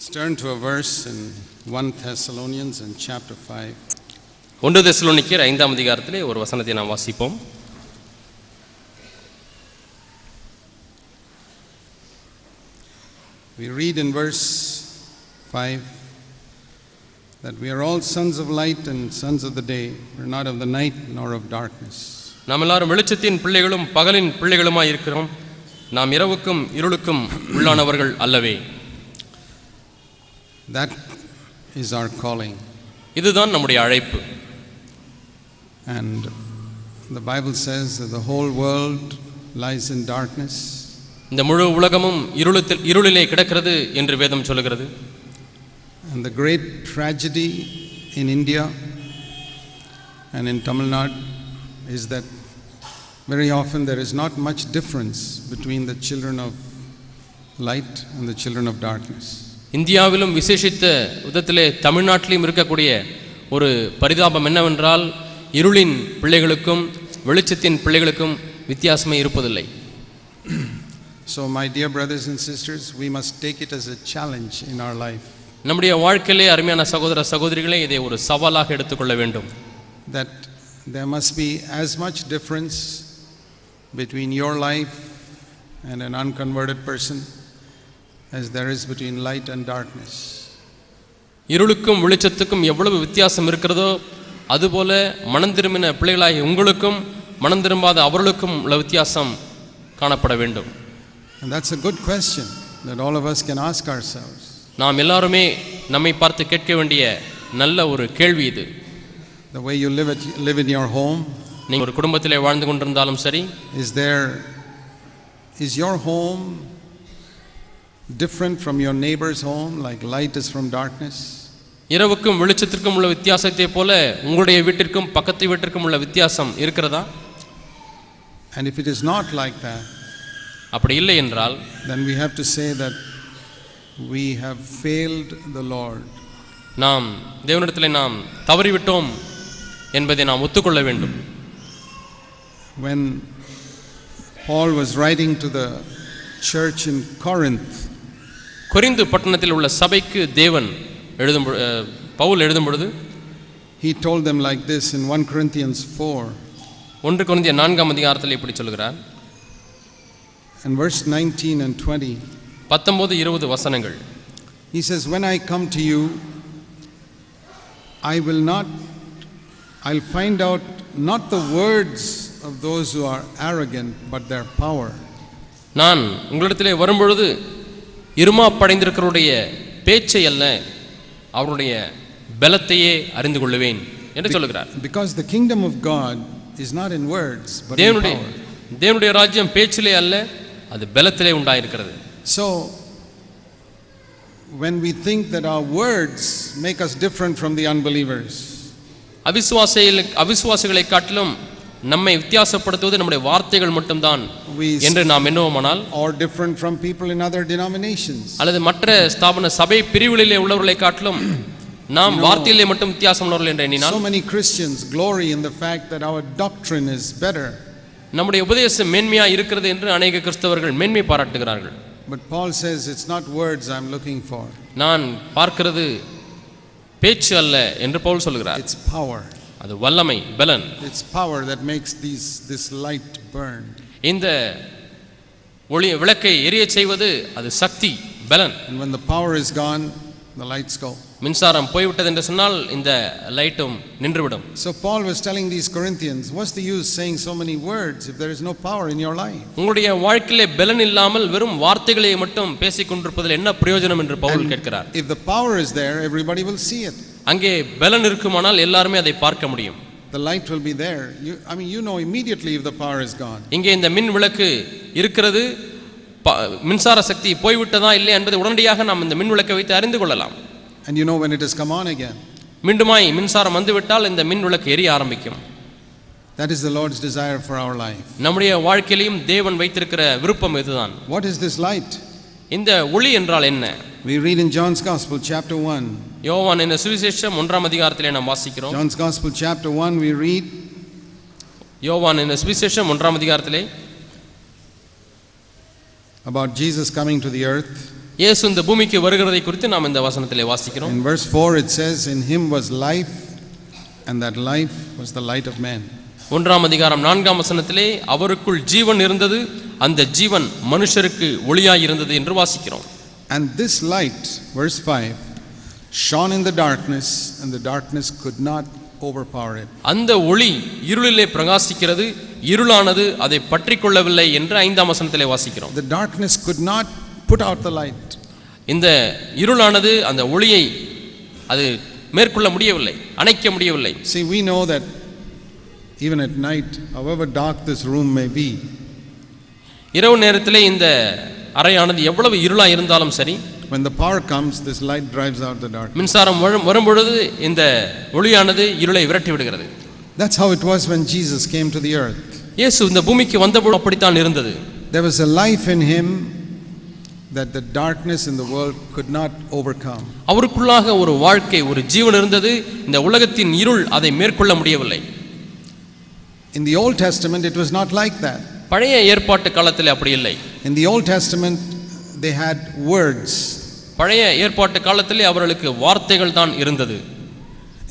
Let's turn to a verse in 1 Thessalonians in chapter 5. 1 தெசலோனிக்கேயர் 5ஆம் அதிகாரத்திலே ஒரு வசனத்தை நாம் வாசிப்போம். We read in verse 5 that we are all sons of light and sons of the day. We are not of the night nor of darkness. நாம் எல்லாரும் வெளிச்சத்தின் பிள்ளைகளும் பகலின் பிள்ளைகளுமாய் இருக்கிறோம். நாம் இரவுக்கும் இருளுக்கும் உள்ளானவர்கள் அல்லவே. That is our calling. இதுதான் நம்முடைய அழைப்பு. And the Bible says that the whole world lies in darkness. இந்த முழு உலகமும் இருளிலே கிடக்கிறது என்று வேதம் சொல்கிறது. And the great tragedy in India and in Tamil Nadu is that very often there is not much difference between the children of light and the children of darkness. இந்தியாவிலும் விசேஷித்த விதத்திலே தமிழ்நாட்டிலும் இருக்கக்கூடிய ஒரு பரிதாபம் என்னவென்றால் இருளின் பிள்ளைகளுக்கும் வெளிச்சத்தின் பிள்ளைகளுக்கும் வித்தியாசமே இருப்பதில்லை. So my dear brothers and sisters, we must take it as a challenge in our life. நம்முடைய வாழ்க்கையிலே அருமையான சகோதர சகோதரிகளே இதை ஒரு சவாலாக எடுத்துக்கொள்ள வேண்டும். That there must be as much difference between your life and an unconverted person as there is between light and darkness. இருளுக்கும் வெளிச்சத்துக்கும் எவ்வளவு வித்தியாசம் இருக்கிறதோ அதுபோல மனம் திரும்பின பிள்ளைகளாகிய உங்களுக்கும் மனம் திரும்பாத அவர்களுக்கும் உள்ள வித்தியாசம் காணப்பட வேண்டும். And that's a good question that all of us can ask ourselves. நாம் எல்லாருமே நம்மை பார்த்து கேட்க வேண்டிய நல்ல ஒரு கேள்வி இது. The way you live in your home, நீங்கள் ஒரு குடும்பத்திலே வாழ்ந்து கொண்டிருந்தாலும் சரி, is your home different from your neighbor's home, like light is from darkness? இரவுக்கும் வெளிச்சத்திற்கும் உள்ள வித்தியாசத்தை போல உங்களுடைய வீட்டிற்கும் பக்கத்து வீட்டிற்கும் உள்ள வித்தியாசம் இருக்கிறதா? And if it is not like that, அப்படி இல்லை என்றால் then we have to say that we have failed the Lord. நாம் தேவனிடத்திலே நாம் தவறிவிட்டோம் என்பதை நாம் ஒத்துக்கொள்ள வேண்டும். When Paul was writing to the church in Corinth, Corinth பட்டணத்தில் உள்ள சபைக்கு பவுல் எழுதும் பொழுது he told them like this in 1 Corinthians 4. 1 கொரிந்தியர் 4ஆம் அதிகாரத்தில் இப்படி சொல்கிறார். And verse 19 and 20. 19-20 வசனங்கள். He says, when I come to you, I'll find out not the words of those who are arrogant, but their power. நான் உங்களிடத்திலே வரும்பொழுது இருமாப்படைந்திருக்கிறவருடைய பேச்சை அல்ல அவருடைய பலத்தையே அறிந்து கொள்வேன் என்று சொல்கிறார். Because the kingdom of God is not in words, but in power. தேவனுடைய ராஜ்யம் பேச்சிலே அல்ல, அது பலத்திலே உண்டாயிருக்கிறது. So when we think that our words make us different from the unbelievers, அவிசுவாசிகளை காட்டிலும் நம்மை வித்தியாசப்படுத்துவது நம்முடைய வார்த்தைகள் மட்டும்தான் என்று நாம் எண்ணுவோமானால், or different from people in other denominations, அல்லது மற்ற ஸ்தாபன சபை பிரிவுகளிலே உள்ளவர்களை காட்டிலும் நாம் வார்த்தையிலே மட்டும் வித்தியாசம் உள்ளவர்கள் என்று எண்ணினால், so many Christians glory in the fact that our doctrine is better. நம்முடைய உபதேசம் மேன்மையா இருக்கிறது என்று அநேக கிறிஸ்தவர்கள் மேன்மை பாராட்டுகிறார்கள். But Paul says it's not words I'm looking for. நான் பார்க்கிறது பேச்சு அல்ல என்று பவுல் சொல்கிறார். It's power. அது வல்லமை, பலன். It's power that makes this light burn. இந்த விளக்கை எரிய செய்வது அது சக்தி, பலன். And when the power is gone, the lights go. மின்சாரம் போய்விட்டது என்று சொன்னால் இந்த லைட்டும் நின்றுவிடும். So Paul was telling these Corinthians, what's the use saying so many words if there is no power in your life? உங்களுடைய வாழ்க்கையிலே பலன் இல்லாமல் வெறும் வார்த்தைகளை மட்டும் பேசிக் கொண்டிருப்பதில் என்ன பிரயோஜனம் என்று பவுல் கேட்கிறார். If the power is there, everybody will see it. அங்கே பலன் இருக்குமானால் எல்லாரும் அதை பார்க்க முடியும். The light will be there. You know immediately if the power is gone. இங்கே இந்த மின் விளக்கு இருக்கிறது, மின்சார சக்தி போய்விட்டதா இல்லை என்பதை உடனடியாக நாம் இந்த மின் விளக்கை வைத்து அறிந்து கொள்ளலாம். And you know when it has come on again. மீண்டுமாய் மின்சாரம் வந்துவிட்டால் இந்த மின் விளக்கு எரிய ஆரம்பிக்கும். That is the Lord's desire for our life. நம்முடைய வாழ்க்கையிலும் தேவன் வைத்திருக்கிற விருப்பம் இதுதான். What is this light? இந்த ஒளி என்றால் என்ன? We read in John's Gospel chapter 1. யோவான் என்னும் சுவிசேஷம் 1ஆம் அதிகாரத்திலே நாம் வாசிக்கிறோம். John's Gospel chapter 1 we read. யோவான் என்னும் சுவிசேஷம் 1ஆம் அதிகாரத்திலே about Jesus coming to the earth. இயேசு இந்த பூமிக்கு வருகிறதை குறித்து நாம் இந்த வசனத்திலே வாசிக்கிறோம். In verse 4 it says, in him was life, and that life was the light of man. 1ஆம் அதிகாரம் 4ஆம் வசனத்திலே அவருக்குள் ஜீவன் இருந்தது, அந்த ஜீவன் மனுஷருக்கு ஒளியாய் இருந்தது என்று வாசிக்கிறோம். And this light, verse 5, shone in the darkness, and the darkness could not overpower it. அந்த ஒளி இருளிலே பிரகாசிக்கிறது, இருளானது அதை பற்றிக் கொள்ளவில்லை என்று 5ஆம் வசனத்திலே வாசிக்கிறோம். The darkness could not put out the light. இந்த இருளானது அந்த ஒளியை அது மேற்கொள்ள முடியவில்லை, அணைக்க முடியவில்லை. See, we know that even at night, however dark this room may be, இரவு நேரத்திலே இந்த அறையானது எவ்வளவு இருளா இருந்தாலும் சரி, when the power comes, this light drives out the darkness. மின்சாரம் வரும்பொழுது இந்த ஒளியானது இருளை விரட்டி விடுகிறது. That's how it was when Jesus came to the earth. இயேசு இந்த பூமிக்கு வந்தபோது அப்படித்தான் இருந்தது. There was a life in him that the darkness in the world could not overcome. அவருக்குள்ளாக ஒரு வாழ்க்கை, ஒரு ஜீவன் இருந்தது, இந்த உலகத்தின் இருள் அதை மேற்கொள்ள முடியவில்லை. In the Old Testament it was not like that. பழைய ஏற்பாட்டு காலத்தில் அப்படி இல்லை. In the Old Testament they had words. பழைய ஏற்பாட்டு காலத்திலே அவர்களுக்கு வார்த்தைகள் தான் இருந்தது.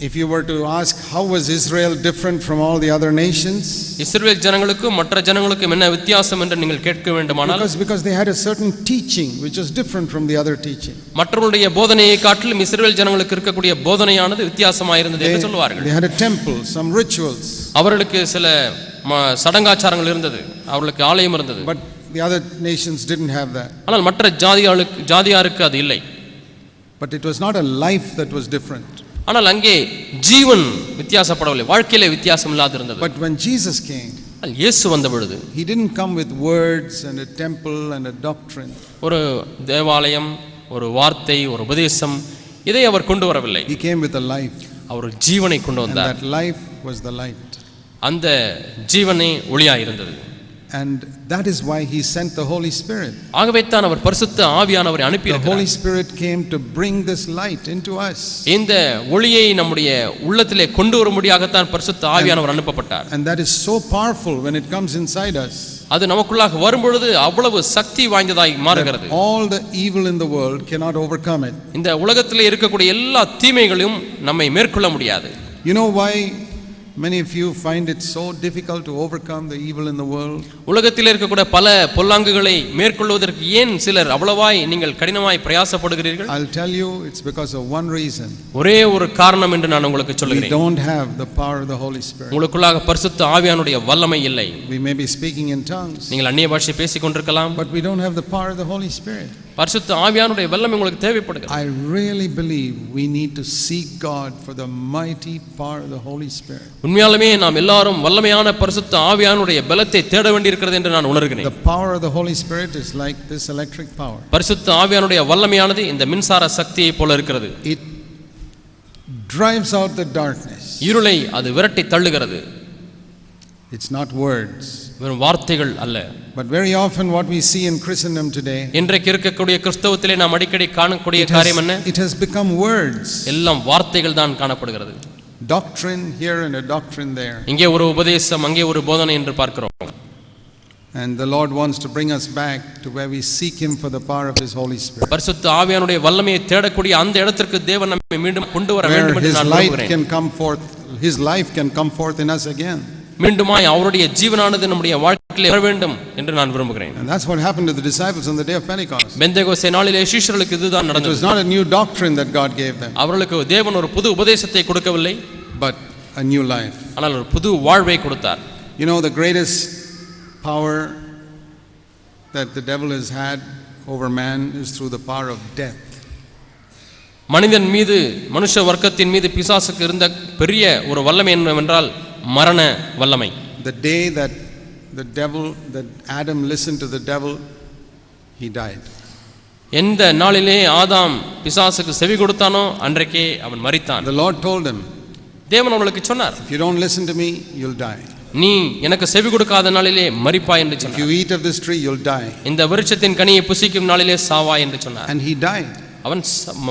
If you were to ask how was Israel different from all the other nations, இஸ்ரவேல் ஜனங்களுக்கும் மற்ற ஜனங்களுக்கும் என்ன வித்தியாசம் என்று நீங்கள் கேட்க வேண்டுமானால், because they had a certain teaching which was different from the other teaching. மற்றவருடைய போதனையை காட்டிலும் இஸ்ரவேல் ஜனங்களுக்கு இருக்கக்கூடிய போதனையானது வித்தியாசமாக இருந்தது என்று சொல்வார்கள். They had a temple, some rituals. அவர்களுக்கு சில சடங்காச்சாரங்கள் இருந்தது, அவர்களுக்கு ஆலயம் இருந்தது. But the other nations didn't have that. ஆனால் மற்ற ஜாதியாருக்கு அது இல்லை. But it was not a life that was different. ஆனால் அங்கே ஜீவன் வித்தியாசப்படவில்லை, வாழ்க்கையிலே வித்தியாசம் இல்லாது இருந்தது. But when Jesus came, இயேசு வந்த பொழுது he didn't come with words and a temple and a doctrine. ஒரு தேவாலயம், ஒரு வார்த்தை, ஒரு உபதேசம், இதை அவர் கொண்டு வரவில்லை. He came with a life. அவர் ஜீவனை கொண்டு And வந்தார். that life was the light. அந்த ஜீவனே ஒளியாய் இருந்தது. And that is why he sent the Holy Spirit. ஆகவே தான் அவர் பரிசுத்த ஆவியானவரை அனுப்பி The Holy இருக்கிறார். Spirit came to bring this light into us. இந்த ஒளியை நம்முடைய உள்ளத்திலே கொண்டு வரும்படியாகத்தான் பரிசுத்த ஆவியானவர் அனுப்பப்பட்டார். And that is so powerful when it comes inside us. அது நமக்குள்ளாக வரும்பொழுது அவ்வளவு சக்தி வாய்ந்ததாய் மாறுகிறது. All the evil in the world cannot overcome it. இந்த உலகத்திலே இருக்கக்கூடிய எல்லா தீமைகளையும் நம்மை மேற்கொள்ள முடியாது. You know why many of you find it so difficult to overcome the evil in the world? உலகத்தில் இருக்கக்கூடிய பல பொல்லாங்குகளை மேற்கொள்வதற்கு ஏன் சிலர் அவ்வளவாய் நீங்கள் கடினமாய் பிரயாசப்படுகிறீர்கள்? I'll tell you, it's because of one reason. ஒரே ஒரு காரணம் என்று நான் உங்களுக்கு We சொல்கிறேன். don't have the power of the Holy Spirit. உங்களுக்குள்ளாக பரிசுத்த ஆவியானுடைய வல்லமை இல்லை. We may be speaking in tongues, நீங்கள் அந்நிய பாஷை பேசிக் கொண்டிருக்கலாம், but we don't have the power of the Holy Spirit. பரிசுத்த ஆவியானுடைய வல்லமை உங்களுக்கு தேவைப்படுகிறது. I really believe we need to seek God for the mighty power of the Holy Spirit. உண்மையாலுமே நாம் எல்லாரும் வல்லமையான பரிசுத்த ஆவியானுடைய பலத்தை தேட வேண்டியிருக்கிறது என்று நான் உணர்கிறேன். The power of the Holy Spirit is like this electric power. பரிசுத்த ஆவியானுடைய வல்லமையானது இந்த மின்சார சக்தியை போல இருக்கிறது. It drives out the darkness. இருளை அது விரட்டி தள்ளுகிறது. It's not words. வெறும் வார்த்தைகள் அல்ல. But very often what we see in Christendom today, இன்றைக்கு இருக்கக்கூடிய கிறிஸ்தவத்திலே நாம் அடிக்கடி காணக்கூடிய காரியம் என்ன? it has become words. எல்லாம் வார்த்தைகள் தான் காணப்படுகிறது. Doctrine here and a doctrine there. இங்கே ஒரு உபதேசம், அங்கே ஒரு போதனை என்று பார்க்கிறோம். And the Lord wants to bring us back to where we seek him for the power of his Holy Spirit. பரிசுத்த ஆவியானுடைய வல்லமையை தேடக்கூடிய அந்த இடத்திற்கு தேவன் நம்மை மீண்டும் கொண்டு வர Where வேண்டும் என்று his நான் light விரும்புகிறேன். can come forth, his life can come forth in us again. மீண்டுமாய் அவருடைய ஜீவனானது நம்முடைய வாழ்க்கையிலே வர வேண்டும் என்று நான் விரும்புகிறேன். And that's what happened to the disciples on the day of Pentecost. Pentecost நாளிலே சீஷர்களுக்கு இதுதான் It was நடந்தது. not a new doctrine that God gave them, அவர்களுக்கு தேவன் ஒரு புது உபதேசத்தை கொடுக்கவில்லை, but a new life. ஆனால் ஒரு புது வாழ்வை கொடுத்தார். You know, the greatest power that the devil has had over man is through the power of death. மனிதன் மீது, மனுஷ வர்க்கத்தின் மீது பிசாசுக்கு இருந்த பெரிய ஒரு வல்லமை என்னவென்றால் மரண வல்லமை. The day that Adam listened to the devil, he died. எந்த நாளிலே ஆதாம் பிசாசுக்கு செவி கொடுத்தானோ அன்றைக்கே அவன் மரித்தான். The Lord told him, தேவன் அவனுக்கு சொன்னார், if you don't listen to me, you'll die. நீ எனக்கு செவி கொடுக்காத நாளிலே மரிப்பாய் என்று If சொன்னார். you eat of this tree, you'll die. இந்த விருட்சத்தின் கனியை புசிக்கும் நாளிலே சாவாய் என்று சொன்னார். And he died. அவன்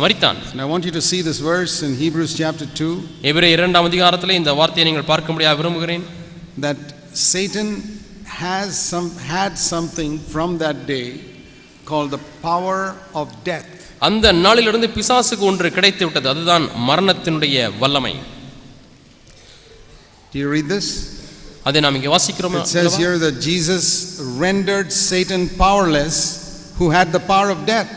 மரித்தான். And I want you to see this verse in Hebrews chapter 2. எபிரேயர் 2ஆம் அதிகாரத்திலே இந்த வார்த்தையை நீங்கள் பார்க்கும்படியாக விரும்புகிறேன். That Satan had something from that day called the power of death. அந்த நாளிலிருந்து பிசாசுக்கு ஒன்று கிடைத்து விட்டது, அதுதான் மரணத்தினுடைய வல்லமை. Do you read this? அதை நாம் இங்கே வாசிக்கிறோம். It says here that Jesus rendered Satan powerless who had the power of death.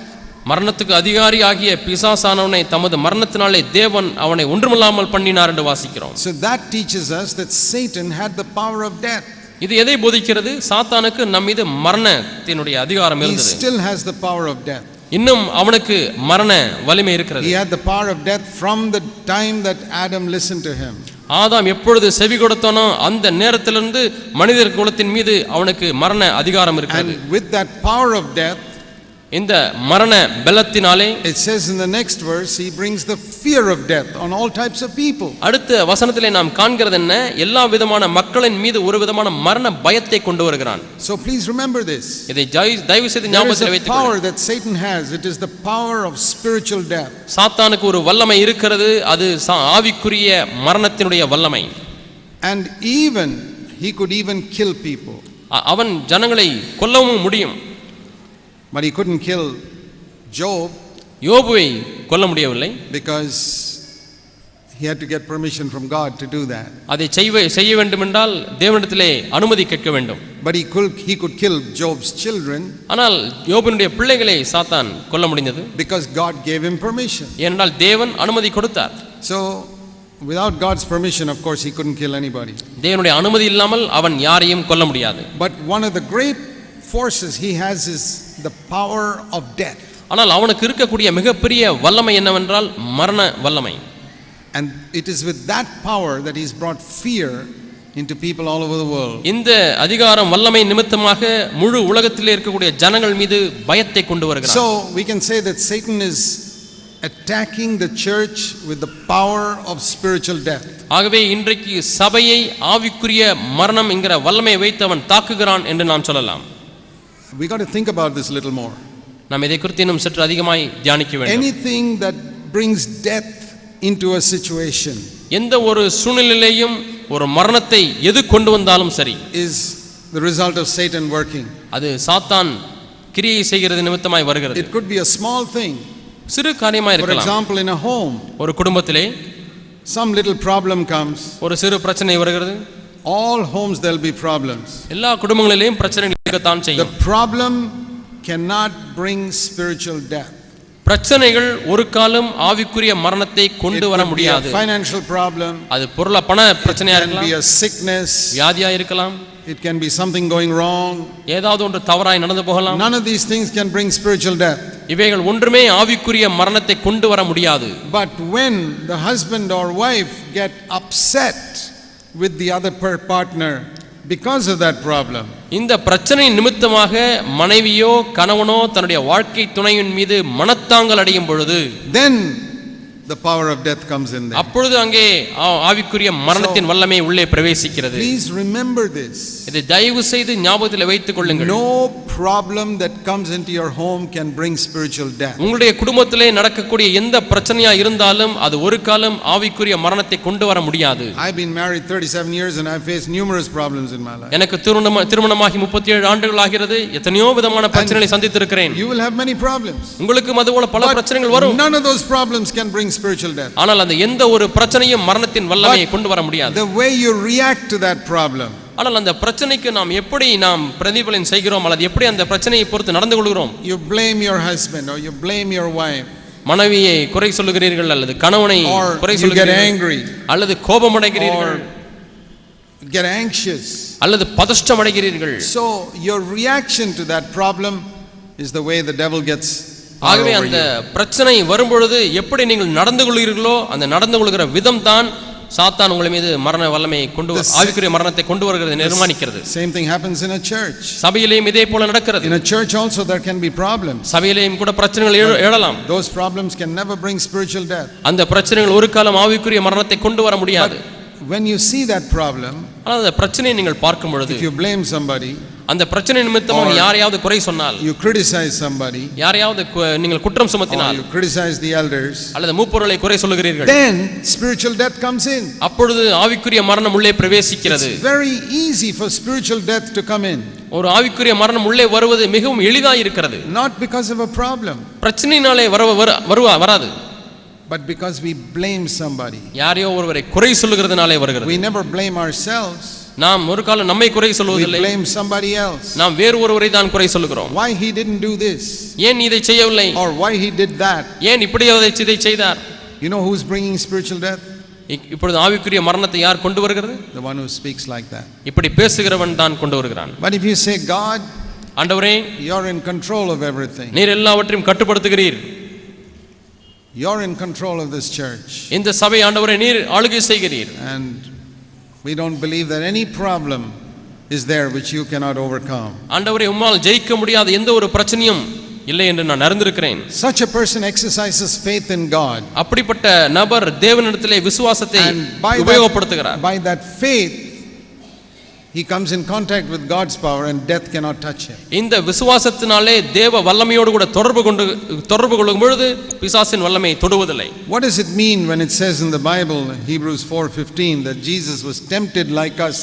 மரணத்துக்கு அதிகாரி ஆகிய பிசாசானவனை தமது மரணத்தினாலே தேவன் அவனை ஒன்றுமில்லாமல் பண்ணினார் என்று வாசிக்கிறோம். So that teaches us that Satan had the power of death. இது எதை போதிக்கிறது? சாத்தானுக்கு நம் மீது மரணத்தினுடைய அதிகாரம் He இருந்தது. still has the power of death. இன்னும் அவனுக்கு மரண வலிமை இருக்கிறது. He had the power of death from the time that Adam listened to him. ஆதாம் எப்பொழுது செவி கொடுத்தானோ அந்த நேரத்திலிருந்து மனிதர் குலத்தின் மீது அவனுக்கு மரண அதிகாரம் இருக்கிறது. And with that power of death, இந்த மரண பலத்தினாலே, it says in the next verse, he brings the fear of death on all types of people. அடுத்த வசனத்திலே நாம் காண்கிறது என்ன? எல்லா விதமான மக்களின் மீது ஒரு விதமான மரண பயத்தை கொண்டு வருகிறான். So please remember this. இதை தயவு செய்து ஞாபகத்தில் வைத்துக் power கொள்ளுங்கள். that Satan has, it is the power of spiritual death. சாத்தானுக்கு ஒரு வல்லமை இருக்கிறது, அது ஆவிக்குரிய மரணத்தினுடைய வல்லமை. And even he could even kill people. அவன் ஜனங்களை கொல்லவும் முடியும். But he couldn't kill Job. யோபுவை கொல்ல முடியவில்லை. Because he had to get permission from God to do that. அதை செய்ய வேண்டும் என்றால் தேவனிடத்திலே அனுமதி கேட்க வேண்டும். But he could kill Job's children. ஆனால் யோபுனுடைய பிள்ளைகளை சாத்தான் கொல்ல முடிந்தது. Because God gave him permission. ஏனென்றால் தேவன் அனுமதி கொடுத்தார். So without God's permission, of course, he couldn't kill anybody. தேவனுடைய அனுமதி இல்லாமல் அவன் யாரையும் கொல்ல முடியாது. But one of the great forces he has is the power of death. ஆனால் அவனுக்கு இருக்கக்கூடிய மிகப்பெரிய வல்லமை என்னவென்றால் மரண வல்லமை. And it is with that power that he's brought fear into people all over the world. இந்த அதிகாரம் வல்லமை நிமித்தமாக முழு உலகத்திலே இருக்கக்கூடிய ஜனங்கள் மீது பயத்தை கொண்டு வருகிறார். So we can say that Satan is attacking the church with the power of spiritual death. ஆகவே இன்றைக்கு சபையை ஆவிக்குரிய மரணம் என்கிற வல்லமை வைத்து அவன் தாக்குகிறான் என்று நாம் சொல்லலாம். We got to think about this a little more. நாம் இதை குறித்து இன்னும் சற்று அதிகமாய் தியானிக்க வேண்டும். Anything that brings death into a situation, எந்த ஒரு சூழ்நிலையிலேயும் ஒரு மரணத்தை எது கொண்டு வந்தாலும் சரி, is the result of Satan working. அது சாத்தான் கிரியை செய்கிறது நிமித்தமாய் வருகிறது. It could be a small thing. சிறு காரியமாய் For இருக்கலாம். example, in a home, ஒரு குடும்பத்திலே some little problem comes. ஒரு சிறு பிரச்சனை வருகிறது. All homes there'll be problems. எல்லா குடும்பங்களிலேயும் பிரச்சனைகள் இருக்கத்தான் The செய்யும். problem cannot bring spiritual death. பிரச்சனைகள் ஒரு காலம் ஆவிக்குரிய மரணத்தை It கொண்டு வர could be a முடியாது. financial problem. அது பண பிரச்சனையா It can be இருக்கலாம், a sickness. வியாதியா இருக்கலாம், It can be something going wrong. ஏதாவது ஒன்று தவறாய் நடந்து போகலாம். None of these things can bring spiritual death. இவைகள் ஒன்றுமே ஆவிக்குரிய மரணத்தை கொண்டு வர முடியாது. But when the husband or wife get upset with the other partner because of that problem, இந்த பிரச்சனை நிமித்தமாக மனைவியோ கணவனோ தன்னுடைய வாழ்க்கை துணையின் மீது மனத்தாங்கல் அடையும் பொழுது, then the power of death comes in there. அப்பொழுது அங்கே ஆவிக்குரிய மரணத்தின் வல்லமை உள்ளே பிரவேசிக்கிறது. Please remember this. இதை தயவு செய்து ஞாபகத்தில் வைத்துக் கொள்ளுங்கள். No problem that comes into your home can bring spiritual death. உங்களுடைய குடும்பத்திலே நடக்கக்கூடிய எந்த பிரச்சனையா இருந்தாலும் அது ஒரு காலம் ஆவிக்குரிய மரணத்தை கொண்டு வர முடியாது. I've been married 37 years and I've faced numerous problems in my life. எனக்கு திருமணமாகி 37 ஆண்டுகள் ஆகிறது. எத்தனையோ விதமான பிரச்சனைகளை சந்தித்திருக்கிறேன். You will have many problems. உங்களுக்கும் அதுபோல பல பிரச்சனைகள் வரும். None of those problems can bring spiritual death. ஆனால் அந்த எந்த ஒரு பிரச்சனையும் மரணத்தின் வல்லமையை கொண்டு வர முடியாது. The way you react to that problem, ஆனால் அந்த பிரச்சனைக்கு நாம் எப்படி பிரதிபலன் செய்கிறோம் அல்லது எப்படி அந்த பிரச்சனையை பொறுத்து நடந்து கொள்கிறோம். you blame your husband or you blame your wife, மனைவியை குறை சொல்லுகிறீர்கள் அல்லது கணவனை குறை or you get சொல்லுகிறீர்கள் angry, அல்லது கோபம் அடைகிறீர்கள் or get anxious. அல்லது பதஷ்டம் அடைகிறீர்கள். So your reaction to that problem is the way the devil gets power ஆகவே over அந்த you. பிரச்சனை வரும்பொழுது எப்படி நீங்கள் நடந்து கொள்கிறீர்களோ அந்த நடந்து கொள்கிற விதம் தான் சாத்தான் உங்கள் மீது மரண வல்லமையை கொண்டு ஆவிக்குரிய மரணத்தை கொண்டு வருகிறது, நிர்மாணிக்கிறது. Same thing happens in a church. சபையிலேயும் இதே போல நடக்கிறது. In a church also there can be problems. சபையிலேயும் கூட பிரச்சனைகள் எழலாம். Those problems can never bring spiritual death. அந்த பிரச்சனைகள் ஒரு காலம் ஆவிக்குரிய மரணத்தை கொண்டு வர முடியாது. When you see that problem, ஆனால் அந்த பிரச்சனையை நீங்கள் பார்க்கும் பொழுது, if you blame somebody, அந்த பிரச்சனை நிமித்தமாக யாரையாவது குறை சொன்னால், you criticize somebody, யாரையாவது நீங்கள் குற்றம் சுமத்தினால், you criticize the elders, அல்லது மூப்பொருளை குறை சொல்லுகிறீர்கள், then spiritual death comes in. அப்பொழுது ஆவிக்குரிய மரணம் உள்ளே பிரவேசிக்கிறது. It's very easy for spiritual death to come in. ஒரு ஆவிக்குரிய மரணம் உள்ளே வருவது மிகவும் எளிதாக இருக்கிறது. Not because of a problem, பிரச்சனையினாலே வராது, but because we blame somebody. யாரையோ ஒருவரை குறை சொல்லுகிறதுனாலே வருகிறது. We never blame ourselves. நாம் ஒரு காலம் நம்மை குறை சொல்வதில்லை, we blame somebody else. நாம் வேறு ஒருவரை தான் குறை சொல்லுகிறோம். Why he didn't do this, ஏன் இதை செய்யவில்லை, or why he did that. ஏன் இப்படி இதை செய்தார். You know who's bringing spiritual death? இப்பொழுது ஆவிக்குரிய மரணத்தை யார் கொண்டு வருகிறது? The one who speaks like that. இப்படி பேசுகிறவன் தான் கொண்டு வருகிறான். But if you say, God, ஆண்டவரே, you're in control of everything, நீர் எல்லாவற்றையும் கட்டுப்படுத்துகிறீர், you're in control of this church, இந்த சபை ஆண்டவரே நீர் ஆளுகை செய்கிறீர், and we don't believe that any problem is there which you cannot overcome. ஆண்டவரே உம்மால் ஜெயிக்க முடியாத எந்த ஒரு பிரச்சனையும் இல்லை என்று நான் அறிந்திருக்கிறேன். Such a person exercises faith in God. அப்படிப்பட்ட நபர் தேவனிடத்திலே விசுவாசத்தை உபயோகப்படுத்துகிறார். By that faith he comes in contact with God's power and death cannot touch him. இந்த விசுவாசத்தினாலே தேவ வல்லமையோடு கூட தொடர்பு கொள்ளும் பொழுது பிசாசின் வல்லமை தொடுவதில்லை. What does it mean when it says in the Bible, Hebrews 4:15, that Jesus was tempted like us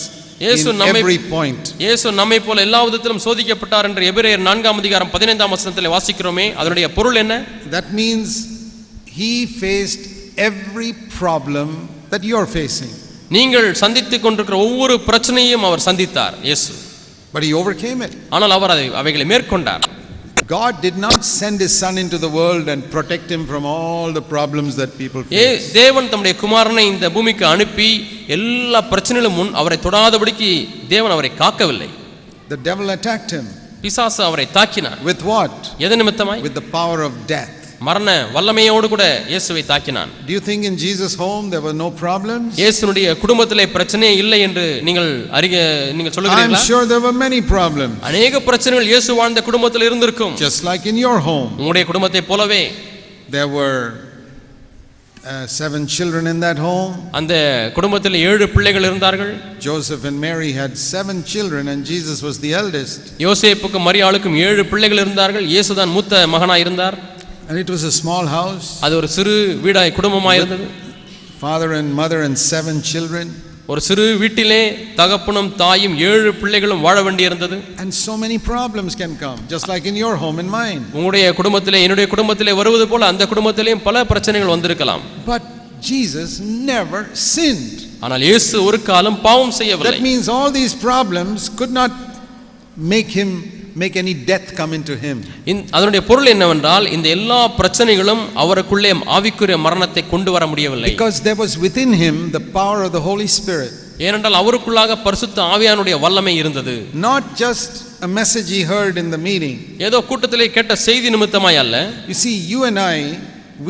in every point? இயேசு நம்மை போல எல்லா விதத்திலும் சோதிக்கப்பட்டார் என்று எபிரேயர் 4:15 வசனத்திலே வாசிக்கிறோமே, அதனுடைய பொருள் என்ன? That means he faced every problem that you are facing. நீங்கள் சந்தித்துக் கொண்டிருக்கிற ஒவ்வொரு பிரச்சனையும் அவர் சந்தித்தார் இயேசு. But he overcame it. ஆனால் அவர் அவைகளை மேற்கொண்டார். God did not send his son into the world and protect him from all the problems that people face. தேவன் தம்முடைய குமாரனை இந்த பூமிக்கு அனுப்பி எல்லா பிரச்சனைகளும் முன் அவரை தொடாதபடிக்கு தேவன் அவரை காக்கவில்லை. The devil attacked him. பிசாசு அவரை தாக்கினார். With what? எதன் நிமித்தமாய்? With the power of death. மரண வல்லமையோடு கூட இயேசுவை தாக்கினான். Do you think in Jesus' home there were no problems? இயேசுனுடைய குடும்பத்திலே பிரச்சனையே இல்லை என்று நீங்கள் சொல்லுகிறீர்களா? I'm sure there were many problems. अनेक பிரச்சனைகள் இயேசு வாழ்ந்த குடும்பத்தில் இருந்திருக்கும். Just like in your home. உங்களுடைய குடும்பத்தை போலவே there were 7 children in that home. அந்த குடும்பத்தில் 7 பிள்ளைகள் இருந்தார்கள். Joseph and Mary had 7 children and Jesus was the eldest. யோசேப்புக்கும் மரியாளுக்கும் 7 பிள்ளைகள் இருந்தார்கள். இயேசு தான் மூத்த மகனாய் இருந்தார். And it was a small house. அது ஒரு சிறு வீடாய் குடும்பமாய் இருந்தது. Father and mother and 7 children. ஒரு சிறு வீட்டிலே தகப்பனும் தாயும் 7 பிள்ளைகளும் வாழ வேண்டியிருந்தது. And so many problems can come, just like in your home and mine. உங்களுடைய குடும்பத்திலே என்னுடைய குடும்பத்திலே வருவது போல அந்த குடும்பத்திலேயும் பல பிரச்சனைகள் வந்திருக்கலாம். But Jesus never sinned. ஆனால் இயேசு ஒரு காலம் பாவம் செய்யவில்லை. That means all these problems could not make any death come into him. அதனுடைய பொருள் என்னவென்றால் இந்த எல்லா பிரச்சனைகளும் அவருக்குள்ளே ஆவிக்குரிய மரணத்தை கொண்டு வர முடியவில்லை. Because there was within him the power of the Holy Spirit. ஏனென்றால் அவருக்குள்ளாக பரிசுத்த ஆவியானுடைய வல்லமை இருந்தது. Not just a message he heard in the meeting. ஏதோ கூட்டத்திலே கேட்ட செய்தி நிமித்தமாய் அல்ல. You see, you and I,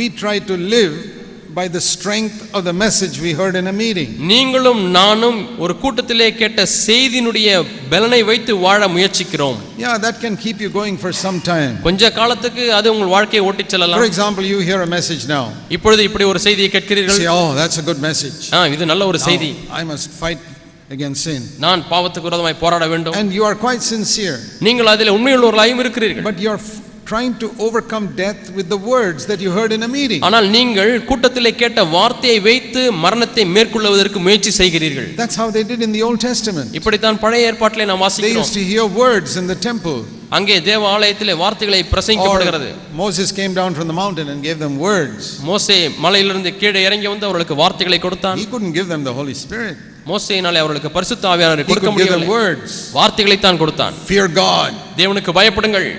we try to live by the strength of the message we heard in a meeting. நீங்களும் நானும் ஒரு கூட்டத்திலே கேட்ட செய்தியினுடைய பலனை வைத்து வாழ முயற்சிக்கிறோம். Yeah, that can keep you going for some time. கொஞ்ச காலத்துக்கு அது உங்கள் வாழ்க்கையை ஓட்டிச் செல்லலாம். For example, you hear a message now. இப்பொழுது இப்படி ஒரு செய்தியை கேட்கிறீர்கள். Say, oh, that's a good message. இது நல்ல ஒரு செய்தி. I must fight against sin. நான் பாவத்துக்கு விரோதமாய் போராட வேண்டும். And you are quite sincere. நீங்கள் அதிலே உண்மையுள்ளவர்களாயும் இருக்கிறீர்கள். But you are trying to overcome death with the words that you heard in a meeting. ஆனால் நீங்கள் கூட்டத்திலே கேட்ட வார்த்தையை வைத்து மரணத்தை மேற்கொள்வதற்கு முயற்சி செய்கிறீர்கள். That's how they did in the Old Testament. இப்படி தான் பழைய ஏற்பாட்டிலே நாம் வாசிக்கிறோம். They used to hear words in the temple. அங்கே தேவ ஆலயத்திலே வார்த்தைகளை பிரசங்கிக்கப்படுகிறது. Moses came down from the mountain and gave them words. மோசே மலையிலிருந்து கீழே இறங்கி வந்து அவர்களுக்கு வார்த்தைகளை கொடுத்தான். He couldn't give them the Holy Spirit. மோசேயினாலே அவர்களுக்கு பரிசுத்த ஆவியானவரை கொடுக்க முடியவில்லை. வார்த்தைகளை தான் கொடுத்தான். Fear God. தேவனுக்கு பயப்படுங்கள்.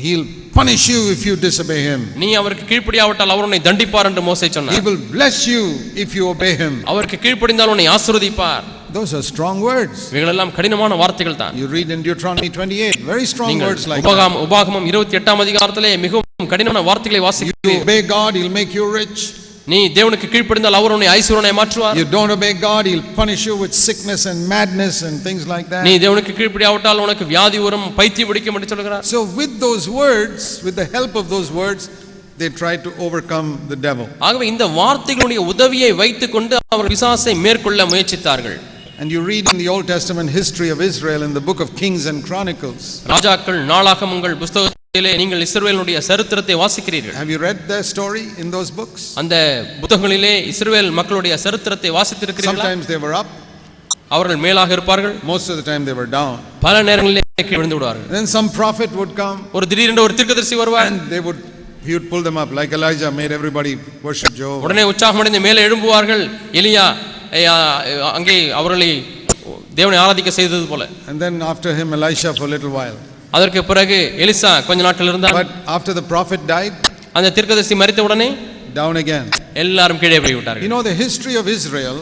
He'll punish you if you disobey him. நீ அவருக்கு கீழ்ப்படியாவிட்டால் அவர் உன்னை தண்டிப்பார் என்று மோசே சொன்னார். He will bless you if you obey him. அவருக்கு கீழ்ப்படிந்தால் உன்னை ஆசீர்வதிப்பார். Those are strong words. இவைகளெல்லாம் கடினமான வார்த்தைகள் தான். You read in Deuteronomy 28 very strong words like that. உபாகமம் 28ஆம் அதிகாரத்திலே மிகவும் கடினமான வார்த்தைகளை வாசிக்கிறீர்கள். You obey God, he'll make you rich. நீ தேவனுக்கு கீழ்ப்படிந்தால் அவர் உன்னை ஐஸ்வரியனாய் மாற்றுவார். You don't obey God, he'll punish you with sickness and madness and things like that. நீ தேவனுக்கு கீழ்ப்படியாவிட்டால் உனக்கு வியாதி வரும், பைத்தியம் பிடிக்கும் என்று சொல்கிறார். So with those words, with the help of those words, they tried to overcome the devil. ஆகவே இந்த வார்த்தைகளுடைய உதவியை வைத்துக்கொண்டு அவர் பிசாசை மேற்கொள்ள முயற்சித்தார்கள். And you read in the Old Testament history of Israel in the book of Kings and Chronicles. ராஜாக்கள் நாளாகமங்கள் புத்தகத்திலே நீங்கள் இஸ்ரவேலுடைய சரித்திரத்தை வாசிக்கிறீர்கள். Have you read their story in those books? அந்த புத்தகங்களிலே இஸ்ரவேல் மக்களுடைய சரித்திரத்தை வாசித்திருக்கிறீர்களா? Sometimes they were up. அவர்கள் மேலாக இருப்பார்கள். Most of the time they were down. பல நேரங்களிலே கீழே விழுந்து விடுவார்கள். Then some prophet would come. ஒரு திடீரென்று ஒரு தீர்க்கதரிசி வருவார். And he would pull them up like Elijah made everybody worship Jehovah. உடனே உற்சாகமடைந்து மேலே எழும்புவார்கள். எலியா அங்கே அவர்களை தேவனை ஆராதிக்க செய்தது போல. And then after him Elisha for a little while. அதற்கு பிறகு எலிசா கொஞ்ச நாட்கள் இருந்தார். But after the prophet died, அந்த தீர்க்கதரிசி மரித்த உடனே down again. எல்லாரும் கீழே போய் விட்டார்கள். You know the history of Israel.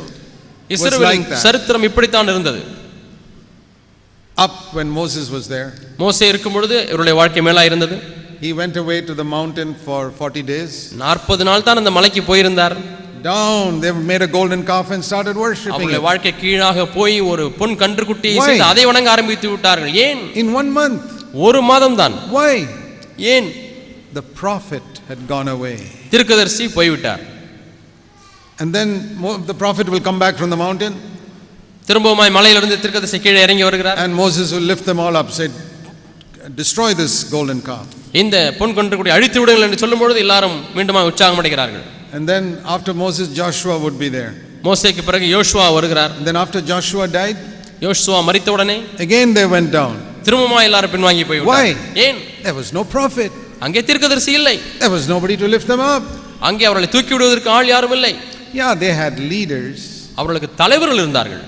இஸ்ரவேலின் சரித்திரம் இப்படித்தான் இருந்தது. Up when Moses was there. மோசே இருக்கும் பொழுது இவருடைய வாழ்க்கை மேலா இருந்தது. He went away to the mountain for 40 days. 40 நாள் தான் அந்த மலைக்கு போயிருந்தார். Down they made a golden calf and started worshiping அவருடைய it. வாழ்க்கை கீழாக போய் ஒரு பொன் கன்றுக்குட்டியை செய்து அதை வணங்க ஆரம்பித்து விட்டார்கள். ஏன்? In 1 month. ஒரு மாதம் தான். Why? ஏன்? The prophet had gone away. தீர்க்கதரிசி போய் விட்டார். And then the prophet will come back from the mountain. திரும்பவுமாய் மலையிலிருந்து தீர்க்கதரிசி கீழே இறங்கி வருகிறார். And Moses will lift them all up, say, destroy this golden calf. இந்த பொன் கன்றுக்குட்டி அழித்து விடுங்கள் என்று சொல்லும் பொழுது எல்லாரும் மீண்டும் உற்சாகம் அடைகிறார்கள். And then after Moses, Joshua would be there. மோசேக்கு பிறகு யோசுவா வருகிறார். And then after Joshua died, யோசுவா மரித்த உடனே again they went down. திரும்பவுமாய் எல்லாரும் பின்வாங்கி போய் விட்டார்கள். ஏன்? There was no prophet. அங்கே தீர்க்கதரிசி இல்லை. There was nobody to lift them up. அங்கே அவர்களை தூக்கி விடுவதற்கு ஆள் யாரும் இல்லை. Yeah, they had leaders. அவர்களுக்கு தலைவர்கள் இருந்தார்கள்.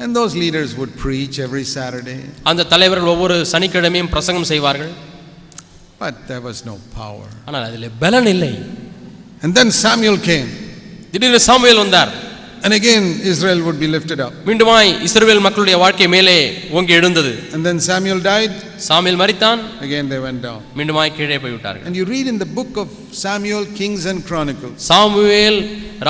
And those leaders would preach every Saturday. அந்த தலைவர்கள் ஒவ்வொரு சனிக்கிழமையும் பிரசங்கம் செய்வார்கள். But there was no power. ஆனால் அதிலே பலன் இல்லை. And then Samuel came. திடீரென்று சாமுவேல் வந்தார். And again Israel would be lifted up. மீண்டுமாய் இஸ்ரவேல் மக்களுடைய வாழ்க்கை மேலே ஓங்கி எழுந்தது. And then Samuel died. Samuel மரித்தான். Again they went down. மீண்டுமாய் கீழே போய் விட்டார்கள். And you read in the book of Samuel, Kings and Chronicles. Samuel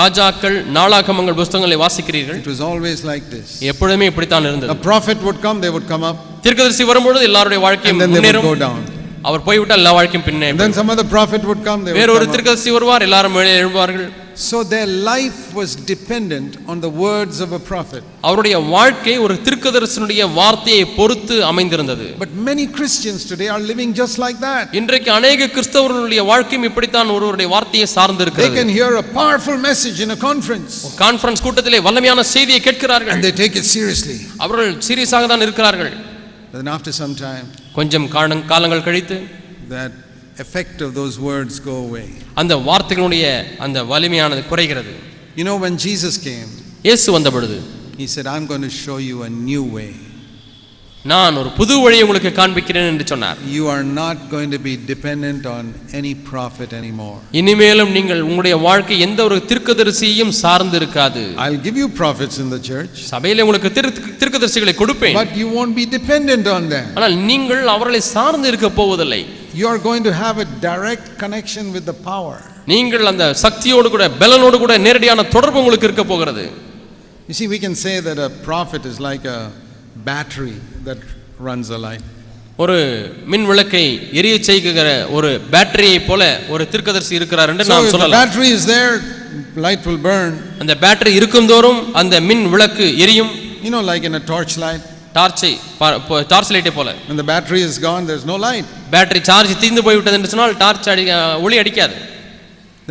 ராஜாக்கள் நாளாகமங்கள் புத்தகங்களை வாசிக்கிறீர்கள். It was always like this. எப்பொழுதுமே இப்படித்தான் இருந்தது. A prophet would come, they would come up. தீர்க்கதரிசி வரும்போது எல்லாருடைய வாழ்க்கையும் முன்னேறும். Go down. அவர் போய்விட்டால் எல்லா வாழ்க்கையும் பின்னே. And then some other prophet would come, they would வேற ஒரு தீர்க்கதரிசி வருவார், எல்லாரும் மேலே எழும்புவார்கள். So their life was dependent on the words of a prophet. அவருடைய வாழ்க்கை ஒரு தீர்க்கதரிசியுடைய வார்த்தையை பொறுத்து அமைந்திருந்தது. But many Christians today are living just like that. இன்றைக்கு अनेक கிறிஸ்தவர்களுடைய வாழ்க்கையும் இப்படித்தான் ஒருவருடைய வார்த்தையை சார்ந்து இருக்கிறது. They can hear a powerful message in a conference. Conference கூட்டத்திலே வல்லமையான செய்தியை கேட்கிறார்கள். And they take it seriously. அவர்கள் சீரியஸாக தான் இருக்கிறார்கள். Then after some time, கொஞ்சம் காலங்கள் கழித்து that effect of those words go away. அந்த வார்த்தைகளுடைய அந்த வலிமையானது குறைகிறது. You know, when Jesus came, இயேசு வந்த பொழுது he said, I'm going to show you a new way. நான் ஒரு புது வழியை உங்களுக்கு காண்பிக்கிறேன் என்று சொன்னார். You are not going to be dependent on any prophet anymore. இனிமேலும் நீங்கள் உங்களுடைய வாழ்க்கை எந்த ஒரு தீர்க்கதரிசியையும் சார்ந்து இருக்காது. I'll give you prophets in the church. சபையிலே உங்களுக்கு தீர்க்கதரிசிகளை கொடுப்பேன். But you won't be dependent on them. ஆனால் நீங்கள் அவர்களை சார்ந்து இருக்க போவதில்லை. You are going to have a direct connection with the power. நீங்கள் அந்த சக்தியோடு கூட பலனோடு கூட நேரடியான தொடர்பு உங்களுக்கு இருக்க போகிறது. You see, we can say that a prophet is like a battery that runs a light. ஒரு மின் விளக்கை எரிய செய்கிற ஒரு பேட்டரியை போல ஒரு தீர்க்கதரிசி இருக்கிறார் என்று நாம் சொல்லலாம். So the battery is there, light will burn. அந்த பேட்டரி இருக்கும்தோறும் அந்த மின் விளக்கு எரியும். You know, like in a torch light. Torch லைட்டை போல. When the battery is gone, there's no light. Battery charge தீர்ந்து போய்விட்டது என்று சொன்னால் டார்ச் ஒளி அடிக்காது.